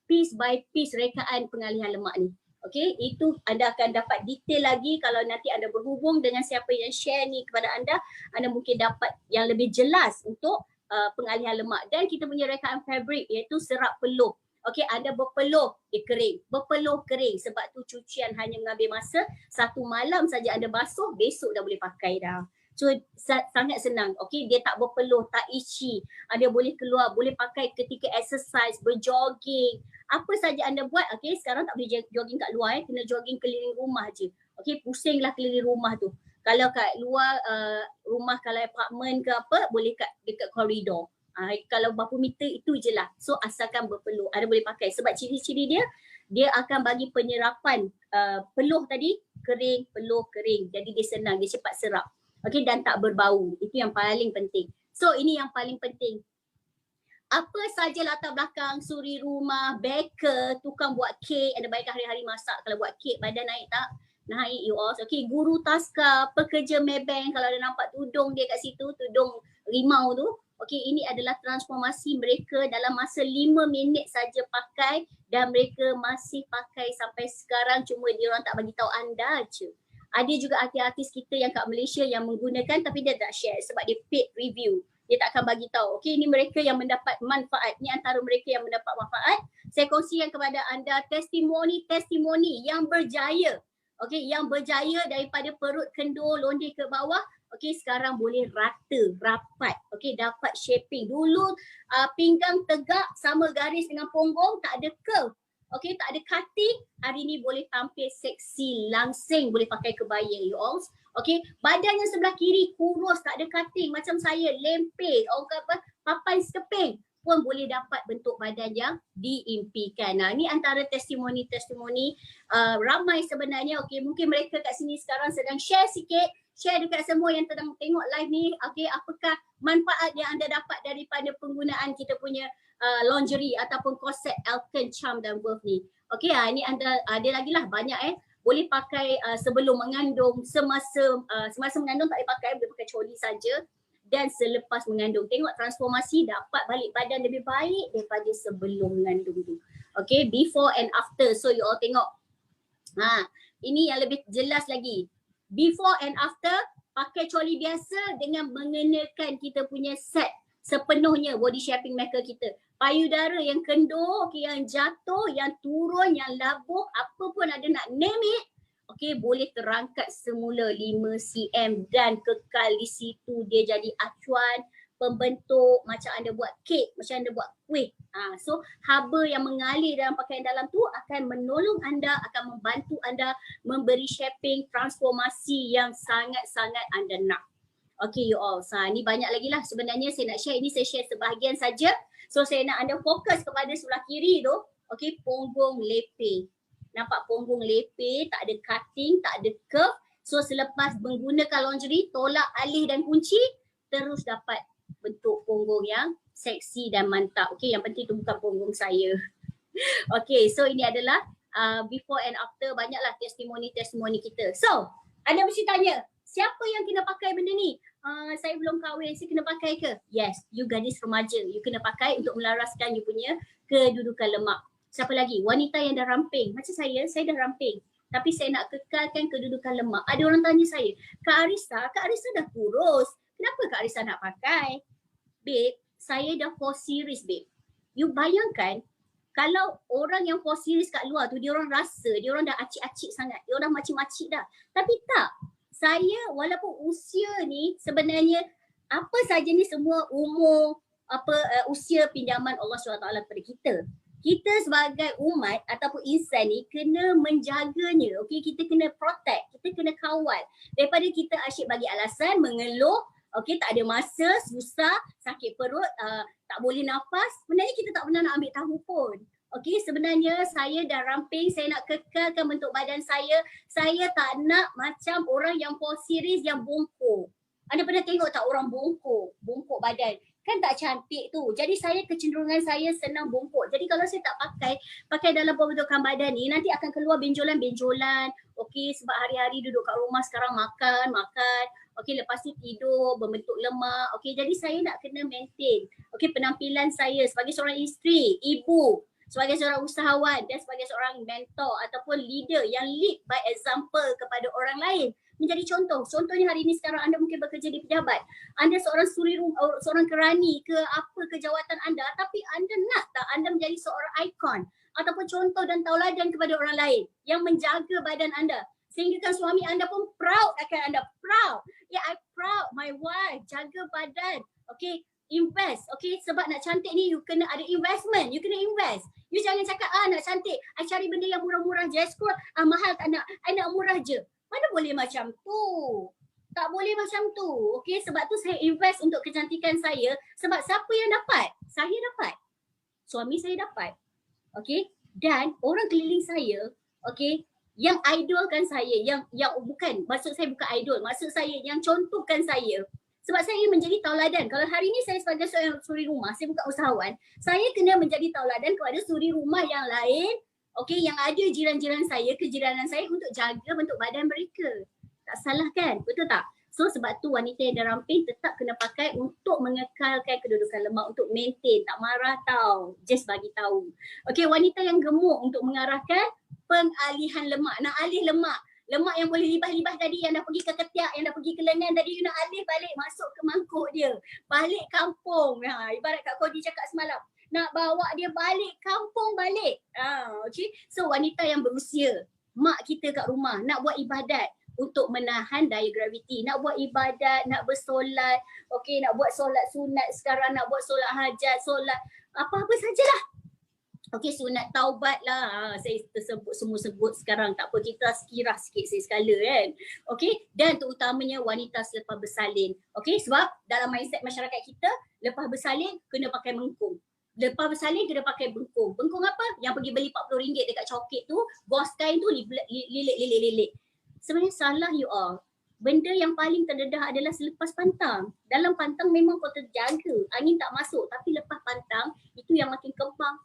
piece by piece rekaan pengalihan lemak ni. Okey, itu anda akan dapat detail lagi kalau nanti anda berhubung dengan siapa yang share ni kepada anda mungkin dapat yang lebih jelas untuk pengalihan lemak. Dan kita punya rekaan fabric iaitu serap peluh. Okey, anda berpeluh, dia kering. Berpeluh kering, sebab tu cucian hanya mengambil masa 1 malam saja anda basuh, besok dah boleh pakai dah. So sangat senang. Okey, dia tak berpeluh, tak itchy. Dia boleh keluar, boleh pakai ketika exercise, berjogging. Apa saja anda buat, okey, sekarang tak boleh jogging kat luar kena jogging keliling rumah je. Okey, pusinglah keliling rumah tu. Kalau kat luar rumah, kalau apartmen ke apa, boleh dekat koridor. Kalau berapa meter itu je lah. So asalkan berpeluh, anda boleh pakai. Sebab ciri-ciri dia akan bagi penyerapan peluh tadi, kering, peluh kering. Jadi dia senang, dia cepat serap. Okey, dan tak berbau. Itu yang paling penting. So ini yang paling penting. apa saja latar belakang, suri rumah, baker, tukang buat kek, anda bayangkan hari-hari masak kalau buat kek badan naik tak? Naik you all. Okay, guru taska, pekerja Maybank, kalau ada nampak tudung dia kat situ, tudung rimau tu. Okay, ini adalah transformasi mereka dalam masa 5 minit saja pakai dan mereka masih pakai sampai sekarang, cuma dia orang tak bagi tahu anda je. Ada juga artis-artis kita yang kat Malaysia yang menggunakan tapi dia tak share sebab dia paid review. Dia tak akan bagi tahu. Okey, ini mereka yang mendapat manfaat. Ini antara mereka yang mendapat manfaat. Saya kongsikan kepada anda testimoni-testimoni yang berjaya. Okey, yang berjaya daripada perut kendor londe ke bawah. Okey, sekarang boleh rata, rapat. Okey, dapat shaping. Dulu pinggang tegak sama garis dengan punggung, tak ada curve. Okey, tak ada cutting. Hari ni boleh tampil seksi, langsing, boleh pakai kebaya you all. Okey, badan yang sebelah kiri kurus, tak ada cutting macam saya, lempeh, orang kata papan sekeping pun boleh dapat bentuk badan yang diimpikan. Nah, ni antara testimoni-testimoni ramai sebenarnya. Okey, mungkin mereka kat sini sekarang sedang share sikit, share dekat semua yang sedang tengok live ni. Okey, apakah manfaat yang anda dapat daripada penggunaan kita punya lingerie ataupun korset Elkin, Charm dan Worth ni. Okey, ini anda ada lagi lah banyak boleh pakai sebelum mengandung, semasa mengandung tak boleh pakai, boleh pakai coli saja, dan selepas mengandung. Tengok transformasi, dapat balik badan lebih baik daripada sebelum mengandung tu. Okay, before and after. So you all tengok. Ini yang lebih jelas lagi. Before and after, pakai coli biasa dengan mengenakan kita punya set sepenuhnya body shaping maker kita. Payudara yang kendor, okay, yang jatuh, yang turun, yang labuh, apa pun ada nak name it, okay, boleh terangkat semula 5 cm dan kekal di situ. Dia jadi acuan, pembentuk macam anda buat kek, macam anda buat kuih. So haba yang mengalir dalam pakaian dalam tu akan menolong anda, akan membantu anda memberi shaping transformasi yang sangat-sangat anda nak. Okay you all, ni banyak lagi lah sebenarnya saya nak share. Ini saya share sebahagian saja. So saya nak anda fokus kepada sebelah kiri tu. Okay, punggung lepe. Nampak punggung lepe, tak ada cutting, tak ada curve. So selepas menggunakan lingerie, tolak, alih dan kunci, terus dapat bentuk punggung yang seksi dan mantap. Okay, yang penting tu bukan punggung saya. Okay, so ini adalah before and after, banyaklah testimoni-testimoni kita. So, anda mesti tanya, siapa yang kena pakai benda ni? Saya belum kahwin, saya kena pakai ke? Yes, you gadis remaja, you kena pakai untuk melaraskan you punya kedudukan lemak. Siapa lagi? Wanita yang dah ramping. Macam saya dah ramping. Tapi saya nak kekalkan kedudukan lemak. Ada orang tanya saya, Kak Arissa dah kurus. Kenapa Kak Arissa nak pakai? Babe, saya dah 4 series babe. You bayangkan, kalau orang yang 4 series kat luar tu, dia orang rasa, dia orang dah acik-acik sangat. Dia orang dah macik-macik dah. Tapi tak. Saya walaupun usia ni sebenarnya apa saja ni semua umur usia pinjaman Allah SWT kepada kita. Kita sebagai umat ataupun insan ni kena menjaganya. Okey, kita kena protect, kita kena kawal daripada kita asyik bagi alasan, mengeluh, okey, tak ada masa, susah, sakit perut, tak boleh nafas. Sebenarnya kita tak pernah nak ambil tahu pun. Okey, sebenarnya saya dah ramping, saya nak kekalkan bentuk badan saya. Saya tak nak macam orang yang 4 series yang bongkok. Anda pernah tengok tak orang bongkok badan? Kan tak cantik tu. Jadi saya kecenderungan saya senang bongkok. Jadi kalau saya tak pakai dalam pembentukan badan ni, nanti akan keluar benjolan-benjolan. Okey, sebab hari-hari duduk kat rumah sekarang makan. Okey, lepas tu tidur, berbentuk lemak. Okey, jadi saya nak kena maintain. Okey, penampilan saya sebagai seorang isteri, ibu, sebagai seorang usahawan dan sebagai seorang mentor ataupun leader yang lead by example kepada orang lain. Menjadi contoh. Contohnya hari ini sekarang anda mungkin bekerja di pejabat. Anda seorang seorang kerani ke apa ke jawatan anda, tapi anda nak tak anda menjadi seorang ikon ataupun contoh dan tauladan kepada orang lain yang menjaga badan anda. Sehingga kan suami anda pun proud akan anda. Proud. Yeah, I proud my wife jaga badan. Okay, invest. Okay, sebab nak cantik ni you kena ada investment. You kena invest. You jangan cakap nak cantik, I cari benda yang murah-murah je. Mahal tak nak, I nak murah je. Mana boleh macam tu? Tak boleh macam tu. Okay, sebab tu saya invest untuk kecantikan saya. Sebab siapa yang dapat? Saya dapat. Suami saya dapat. Okay, dan orang keliling saya, okay, yang idolkan saya, yang bukan, maksud saya bukan idol, maksud saya yang contohkan saya Sebab saya menjadi tauladan. Kalau hari ini saya sebagai seorang suri rumah, saya bukan usahawan, saya kena menjadi tauladan kepada suri rumah yang lain, okey, yang ada jiran-jiran saya, kejiranan saya untuk jaga bentuk badan mereka. Tak salah kan? Betul tak? So sebab tu wanita yang dah ramping tetap kena pakai untuk mengekalkan kedudukan lemak, untuk maintain, tak marah tau. Just bagi tahu. Okey, wanita yang gemuk untuk mengarahkan pengalihan lemak. Nak alih lemak. Lemak yang boleh libah-libah tadi, yang dah pergi ke ketiak, yang dah pergi ke lengan tadi, you nak alih balik masuk ke mangkuk dia. Balik kampung. Ibarat Kak Kodi cakap semalam. Nak bawa dia balik kampung balik. Okay. So wanita yang berusia, mak kita kat rumah nak buat ibadat untuk menahan daya graviti, nak buat ibadat, nak bersolat, okay, nak buat solat sunat sekarang, nak buat solat hajat, solat apa-apa sajalah. Okey, sunat taubat lah. Saya tersebut semua sebut sekarang. Tak apa, kita sekirah sikit saya sekala kan. Okey, dan terutamanya wanita selepas bersalin. Okey, sebab dalam mindset masyarakat kita, lepas bersalin kena pakai bengkung. Lepas bersalin kena pakai bengkung. Bengkung apa? Yang pergi beli RM40 dekat coket tu, gos kain tu lilit. Sebenarnya salah you all. Benda yang paling terdedah adalah selepas pantang. Dalam pantang memang kau terjaga, angin tak masuk, tapi lepas pantang itu yang makin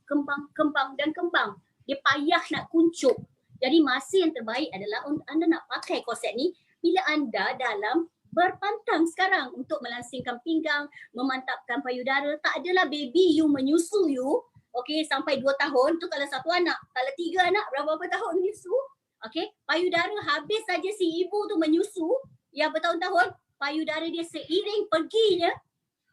kembang. Dia payah nak kuncup. Jadi masa yang terbaik adalah anda nak pakai korset ni bila anda dalam berpantang sekarang untuk melangsingkan pinggang, memantapkan payudara. Tak adalah baby you menyusu you, okey, sampai 2 tahun tu kalau 1 anak. Kalau 3 anak berapa tahun menyusu? Okey, payudara habis saja si ibu tu menyusu yang bertahun-tahun, payudara dia seiring perginya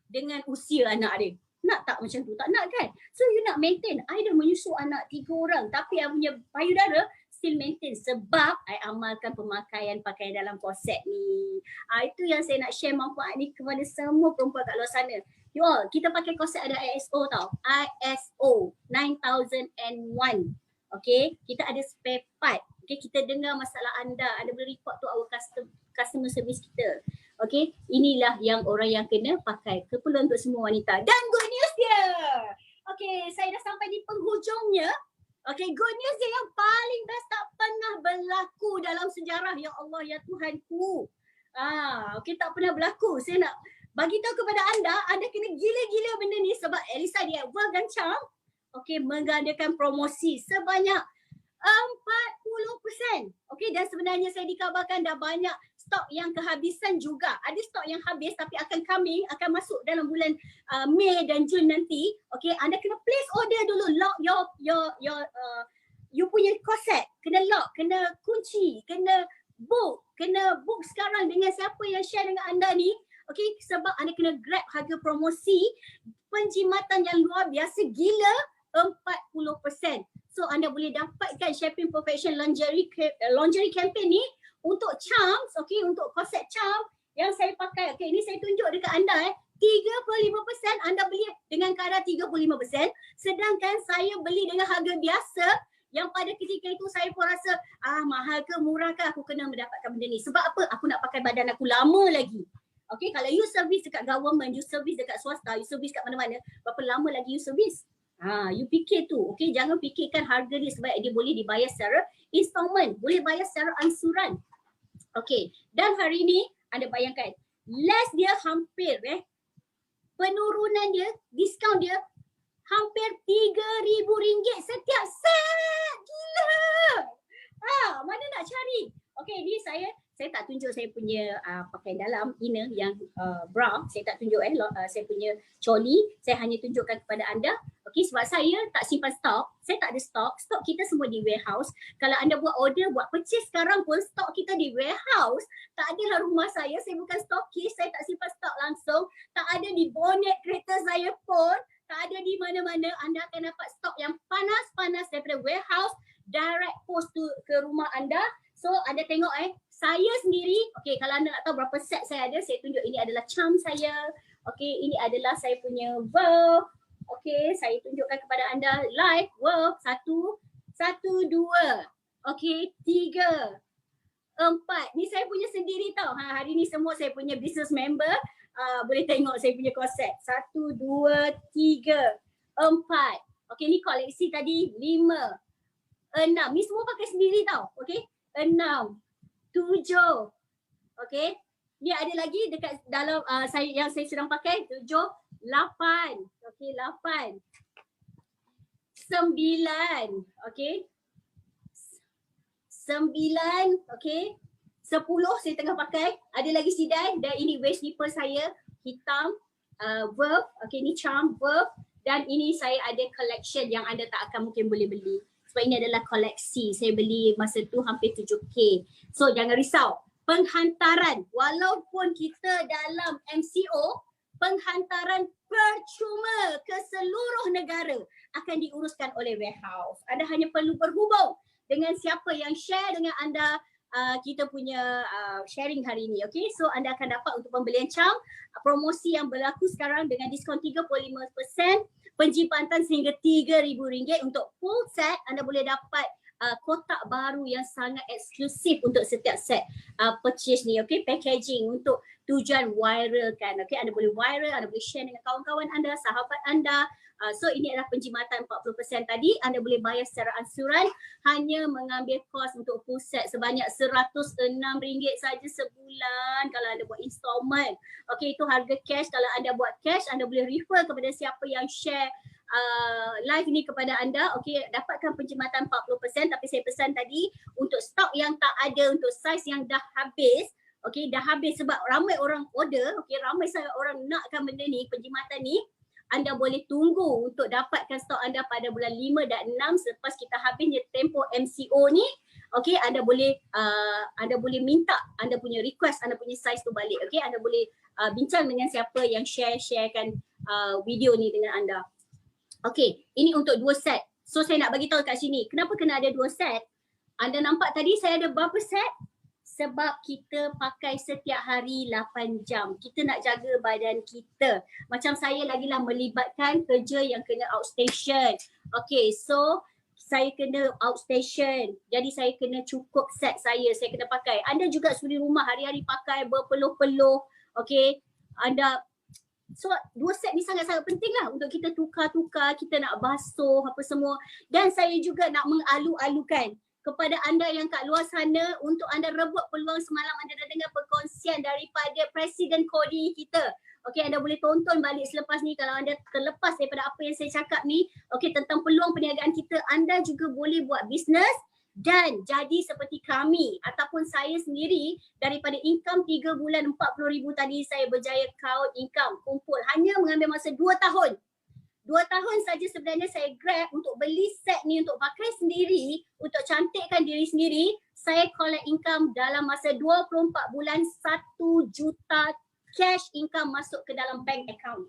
dengan usia anak dia. Nak tak macam tu? Tak nak kan? So you nak maintain. I dah menyusu anak 3 orang tapi I punya payudara still maintain sebab I amalkan pemakaian pakaian dalam korset ni. Itu yang saya nak share manfaat ni kepada semua perempuan kat luar sana. You all, kita pakai korset ada ISO tau. ISO 9001. Okay, kita ada spare part. Okay, kita dengar masalah anda boleh report to our customer service kita. Okay, inilah yang orang yang kena pakai. Keperluan untuk semua wanita. Dan good news dia. Okay, saya dah sampai di penghujungnya. Okay, good news dia yang paling best, tak pernah berlaku dalam sejarah. Ya Allah, ya Tuhanku. Okay, tak pernah berlaku. Saya nak bagi tahu kepada anda kena gila-gila benda ni sebab Elisa dia World dan Charm, okay, mengadakan promosi sebanyak 40%. Okey, dan sebenarnya saya dikabarkan dah banyak stok yang kehabisan juga. Ada stok yang habis tapi akan masuk dalam bulan Mei dan Jun nanti. Okey, anda kena place order dulu, lock you punya korset, kena lock, kena kunci, kena book sekarang dengan siapa yang share dengan anda ni. Okey, sebab anda kena grab harga promosi penjimatan yang luar biasa gila 40%. So anda boleh dapatkan Shaping Perfection lingerie campaign ni untuk charms, okay, untuk korset charm yang saya pakai. Okay, ini saya tunjuk dekat anda 35% anda beli dengan kadar 35%, sedangkan saya beli dengan harga biasa yang pada ketika itu saya pun rasa mahal ke murah ke aku kena mendapatkan benda ni. Sebab apa? Aku nak pakai badan aku lama lagi. Okay, kalau you service dekat government, you service dekat swasta, you service kat mana-mana, berapa lama lagi you service? You fikir tu, okay, jangan fikirkan harga dia sebab dia boleh dibayar secara installment, boleh bayar secara angsuran. Okay, dan hari ni anda bayangkan, less dia hampir penurunan dia, diskaun dia hampir RM3,000 setiap set. Gila! Mana nak cari? Okay, ni saya tak tunjuk saya punya pakaian dalam inner yang bra, saya tak tunjuk saya punya coli, saya hanya tunjukkan kepada anda. Okey, sebab saya tak simpan stok, saya tak ada stok kita semua di warehouse. Kalau anda buat order, buat purchase sekarang pun stok kita di warehouse. Tak adalah rumah saya bukan stokis, saya tak simpan stok langsung, tak ada di bonnet kereta saya pun, tak ada di mana-mana. Anda akan dapat stok yang panas-panas daripada warehouse direct post ke rumah anda. So anda tengok saya sendiri, okay, kalau anda nak tahu berapa set saya ada, saya tunjuk ini adalah charm saya. Okay, ini adalah saya punya verb. Okay, saya tunjukkan kepada anda live verb 1, 2, okay, 3, 4. Ni saya punya sendiri tau. Hari ni semua saya punya business member. Boleh tengok saya punya korset. 1, 2, 3, 4. Okay, ni koleksi tadi 5, 6. Ni semua pakai sendiri tau. Okay, 6, 7, okay, Ni ada lagi dekat dalam yang saya sedang pakai 7, 8. Okey, 8. 9. Okey. 9, okey. 10 saya tengah pakai. Ada lagi sidai dan ini waist nipple saya hitam, Verve. Okey, ni charm Verve dan ini saya ada collection yang anda tak akan mungkin boleh beli. Sebab ini adalah koleksi. Saya beli masa tu hampir 7K. So jangan risau. Penghantaran walaupun kita dalam MCO, penghantaran percuma ke seluruh negara akan diuruskan oleh warehouse. Anda hanya perlu berhubung dengan siapa yang share dengan anda kita punya sharing hari ini. Okay, so anda akan dapat untuk pembelian charm promosi yang berlaku sekarang dengan diskaun 35%, penjimatan sehingga RM3,000 untuk full set. Anda boleh dapat kotak baru yang sangat eksklusif untuk setiap set purchase ni. Okay, packaging untuk tujuan viral kan. Okay, anda boleh viral, anda boleh share dengan kawan-kawan anda, sahabat anda. So ini adalah penjimatan 40% tadi. Anda boleh bayar secara ansuran, hanya mengambil kos untuk full set sebanyak RM106 saja sebulan kalau anda buat installment. Okay, itu harga cash. Kalau anda buat cash, anda boleh refer kepada siapa yang share live ni kepada anda. Okay, dapatkan penjimatan 40%. Tapi saya pesan tadi untuk stok yang tak ada, untuk saiz yang dah habis. Okay, dah habis sebab ramai orang order. Okay, ramai sangat orang nakkan benda ni, penjimatan ni. Anda boleh tunggu untuk dapatkan stok anda pada bulan 5 dan 6 selepas kita habisnya tempoh MCO ni. Okay, anda boleh minta, anda punya request, anda punya saiz tu balik. Okay, anda boleh bincang dengan siapa yang sharekan video ni dengan anda. Okay, ini untuk 2 set. So saya nak bagi tahu kat sini, kenapa kena ada 2 set? Anda nampak tadi saya ada berapa set? Sebab kita pakai setiap hari 8 jam. Kita nak jaga badan kita. Macam saya lagilah melibatkan kerja yang kena outstation. Okay, so saya kena outstation. Jadi saya kena cukup set saya kena pakai. Anda juga suri rumah hari-hari pakai berpeluh-peluh. Okay, anda. So 2 set ni sangat-sangat penting lah untuk kita tukar-tukar, kita nak basuh apa semua. Dan saya juga nak mengalu-alukan kepada anda yang kat luar sana untuk anda rebut peluang. Semalam anda dah dengar perkongsian daripada Presiden Kodi kita. Okey, anda boleh tonton balik selepas ni kalau anda terlepas daripada apa yang saya cakap ni. Okey, tentang peluang perniagaan kita, anda juga boleh buat bisnes dan jadi seperti kami ataupun saya sendiri. Daripada income 3 bulan 40,000 tadi, saya berjaya count income kumpul hanya mengambil masa 2 tahun. 2 tahun saja sebenarnya saya grab untuk beli set ni untuk pakai sendiri, untuk cantikkan diri sendiri. Saya collect income dalam masa 24 bulan 1 juta cash income masuk ke dalam bank account.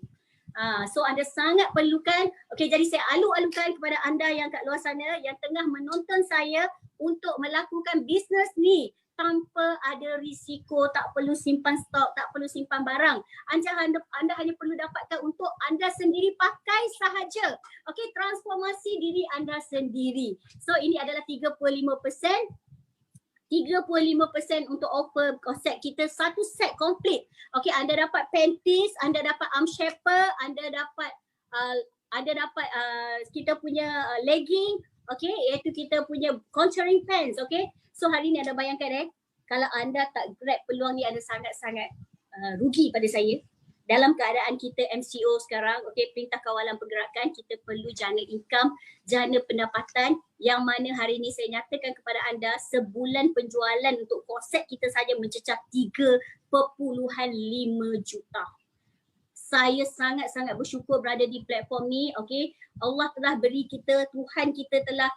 So anda sangat perlukan. Okay, jadi saya alu-alukan kepada anda yang kat luar sana yang tengah menonton saya untuk melakukan bisnes ni tanpa ada risiko, tak perlu simpan stok, tak perlu simpan barang. Anda hanya perlu dapatkan untuk anda sendiri pakai sahaja. Okey, transformasi diri anda sendiri. So ini adalah 35% untuk offer konsep kita, satu set komplit. Okey, anda dapat panties, anda dapat arm shaper, anda dapat kita punya legging. Okey, iaitu kita punya contouring pants. Okey, so hari ni anda bayangkan kalau anda tak grab peluang ni, anda sangat-sangat rugi pada saya. Dalam keadaan kita MCO sekarang, okey, Perintah Kawalan Pergerakan, kita perlu jana income, jana pendapatan yang mana hari ini saya nyatakan kepada anda sebulan penjualan untuk konsep kita saja mencecah 3.5 juta. Saya sangat-sangat bersyukur berada di platform ni. Okey, Allah telah beri kita, Tuhan kita telah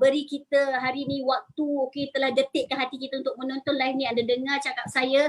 beri kita hari ni waktu, okey, telah detikkan hati kita untuk menonton live ni. Anda dengar cakap saya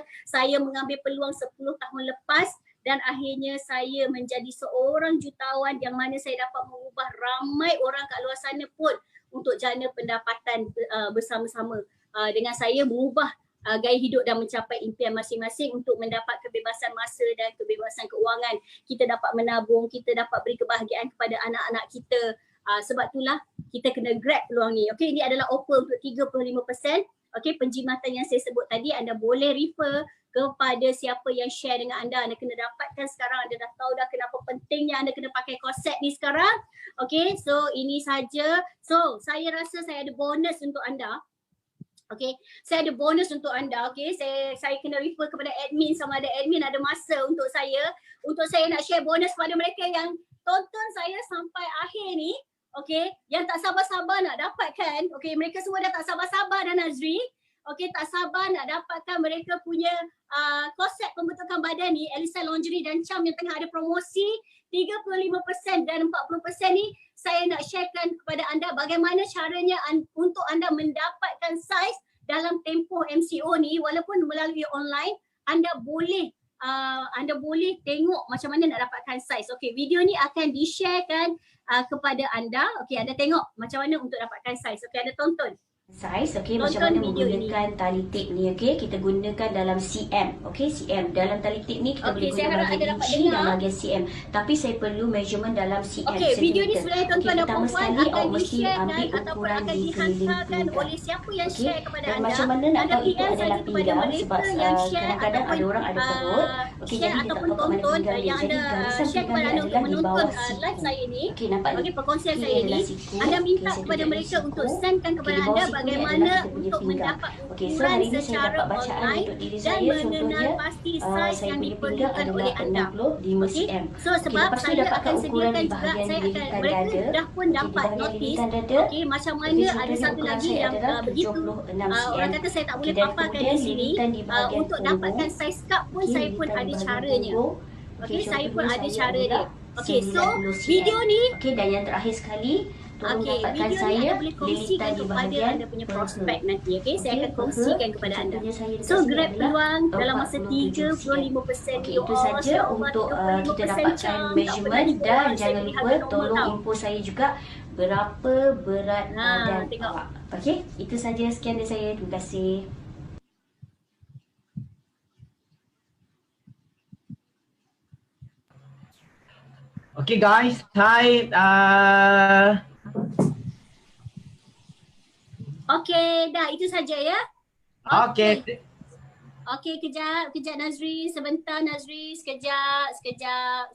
mengambil peluang 10 tahun lepas dan akhirnya saya menjadi seorang jutawan yang mana saya dapat mengubah ramai orang kat luar sana pun untuk jana pendapatan bersama-sama dengan saya mengubah gaya hidup dan mencapai impian masing-masing untuk mendapat kebebasan masa dan kebebasan keuangan. Kita dapat menabung, kita dapat beri kebahagiaan kepada anak-anak kita. Sebab itulah kita kena grab peluang ni. Okey, ini adalah offer untuk 35%. Okey, penjimatan yang saya sebut tadi anda boleh refer kepada siapa yang share dengan anda. Anda kena dapatkan sekarang. Anda dah tahu dah kenapa pentingnya anda kena pakai konsep ni sekarang. Okey, so ini saja. So saya rasa saya ada bonus untuk anda. Okay, saya ada bonus untuk anda. Okay, saya kena refer kepada admin, sama ada admin ada masa untuk saya nak share bonus kepada mereka yang tonton saya sampai akhir ni. Okay, yang tak sabar-sabar nak dapatkan. Okay, mereka semua dah tak sabar-sabar dah, Nazri. Okay, tak sabar nak dapatkan mereka punya konsep pembentukan badan ni, Elisa Lingerie dan Charm yang tengah ada promosi 35% dan 40% ni. Saya nak sharekan kepada anda bagaimana caranya untuk anda mendapatkan saiz dalam tempoh MCO ni. Walaupun melalui online, anda boleh tengok macam mana nak dapatkan saiz. Okey, video ni akan di-sharekan kepada anda. Okey, anda tengok macam mana untuk dapatkan saiz. Okey, anda tonton. Saiz, okey, macam mana menggunakan tali tip ni, okey, kita gunakan dalam cm, okey, cm. Dalam tali tip ni kita boleh guna bahagian inci dan bahagian cm, tapi saya perlu measurement dalam cm. Okey, video ni sebenarnya tuan-tuan dan puan-puan akan di-share ataupun akan dihantarkan oleh siapa yang share kepada anda. Macam mana nak tahu itu adalah pinggang, sebab kadang-kadang ada orang ada perut, okey, jadi dia tak tahu kat mana pinggang dia. Jadi garisan pinggang dia adalah di bawah live saya ni. Okey, nampak ni? Okey, perkongsian saya ni, anda minta kepada mereka untuk sendkan kepada anda bagaimana untuk mendapat ukuran secara online dan mengenal pasti saiz yang diperlukan oleh anda. Okey, so sebab saya akan sediakan juga, mereka dah pun dapat notis. Okey, macam mana ada satu lagi yang begitu orang kata saya tak boleh paparkan di sini. Untuk dapatkan saiz cup pun saya pun ada caranya. Okey, saya pun ada cara dia. Okey, so video ni, okey, dan yang terakhir sekali, okey, video ni anda boleh kongsikan kepada anda punya prospek nanti. Okey, saya akan kongsikan kepada anda. So grab peluang dalam masa 35%. Okey, itu saja untuk kita dapatkan measurement, dan jangan lupa tolong info saya juga berapa berat badan awak. Okey, itu saja, sekian dari saya. Terima kasih. Okay guys, hi. Okey, dah itu saja ya. Okay. Okey, kejap Nazri, sebentar Nazri, sekejap.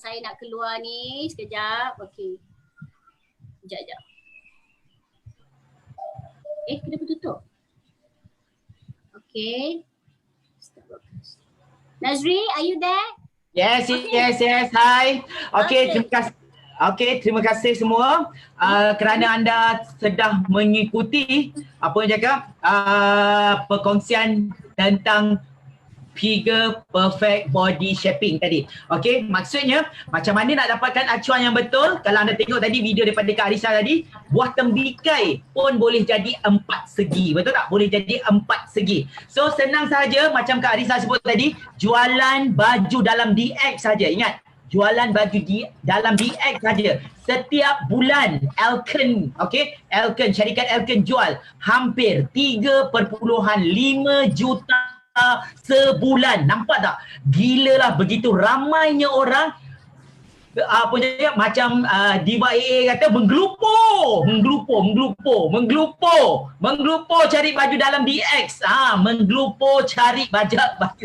Saya nak keluar ni, sekejap. Okey. Sekejap. Kenapa tutup? Okey. Nazri, are you there? Yes, hi. Okay, terima kasih. Okey, terima kasih semua kerana anda sedang mengikuti apa yang cakap perkongsian tentang figure perfect body shaping tadi. Okey, maksudnya macam mana nak dapatkan acuan yang betul. Kalau anda tengok tadi video daripada Kak Arisa tadi, buah tembikai pun boleh jadi 4 segi. Betul tak? Boleh jadi 4 segi. So senang saja macam Kak Arisa sebut tadi, jualan baju dalam DX saja. Ingat, jualan baju dalam DX saja. Setiap bulan Elkin, okey, syarikat Elkin jual hampir 3.5 juta sebulan. Nampak tak? Gila lah, begitu ramainya orang macam Diva AA kata menggelupur cari baju dalam DX. Menggelupur cari baju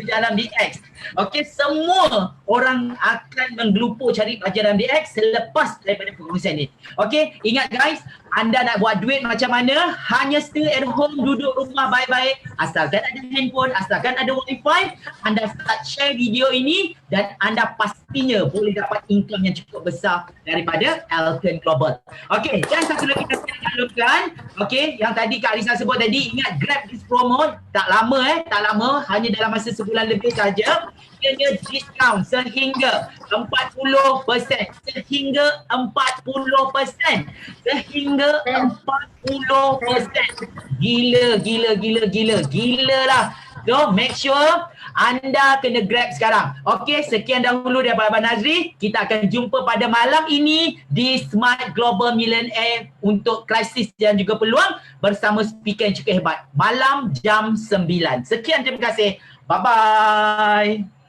dalam DX. Okey, semua orang akan menggelupur cari baju dalam DX selepas daripada perkongsian ni. Okey, ingat guys, anda nak buat duit macam mana? Hanya stay at home, duduk rumah baik-baik, asalkan ada handphone, asalkan ada wifi, anda start share video ini dan anda pastinya boleh dapat income yang cukup besar daripada Elkin Global. Okey, dan satu lagi kita lakukan, okey, yang tadi Kak Arisa sebut tadi, ingat grab this promo, tak lama, hanya dalam masa sebulan lebih saja. Ianya diskaun sehingga 40%, sehingga 40%. Gila lah. So make sure anda kena grab sekarang. Okey, sekian dahulu daripada Abang Nazri. Kita akan jumpa pada malam ini di Smart Global Millionaire untuk krisis dan juga peluang bersama speaker yang cukup hebat. Malam jam 9. Sekian, terima kasih. Bye-bye.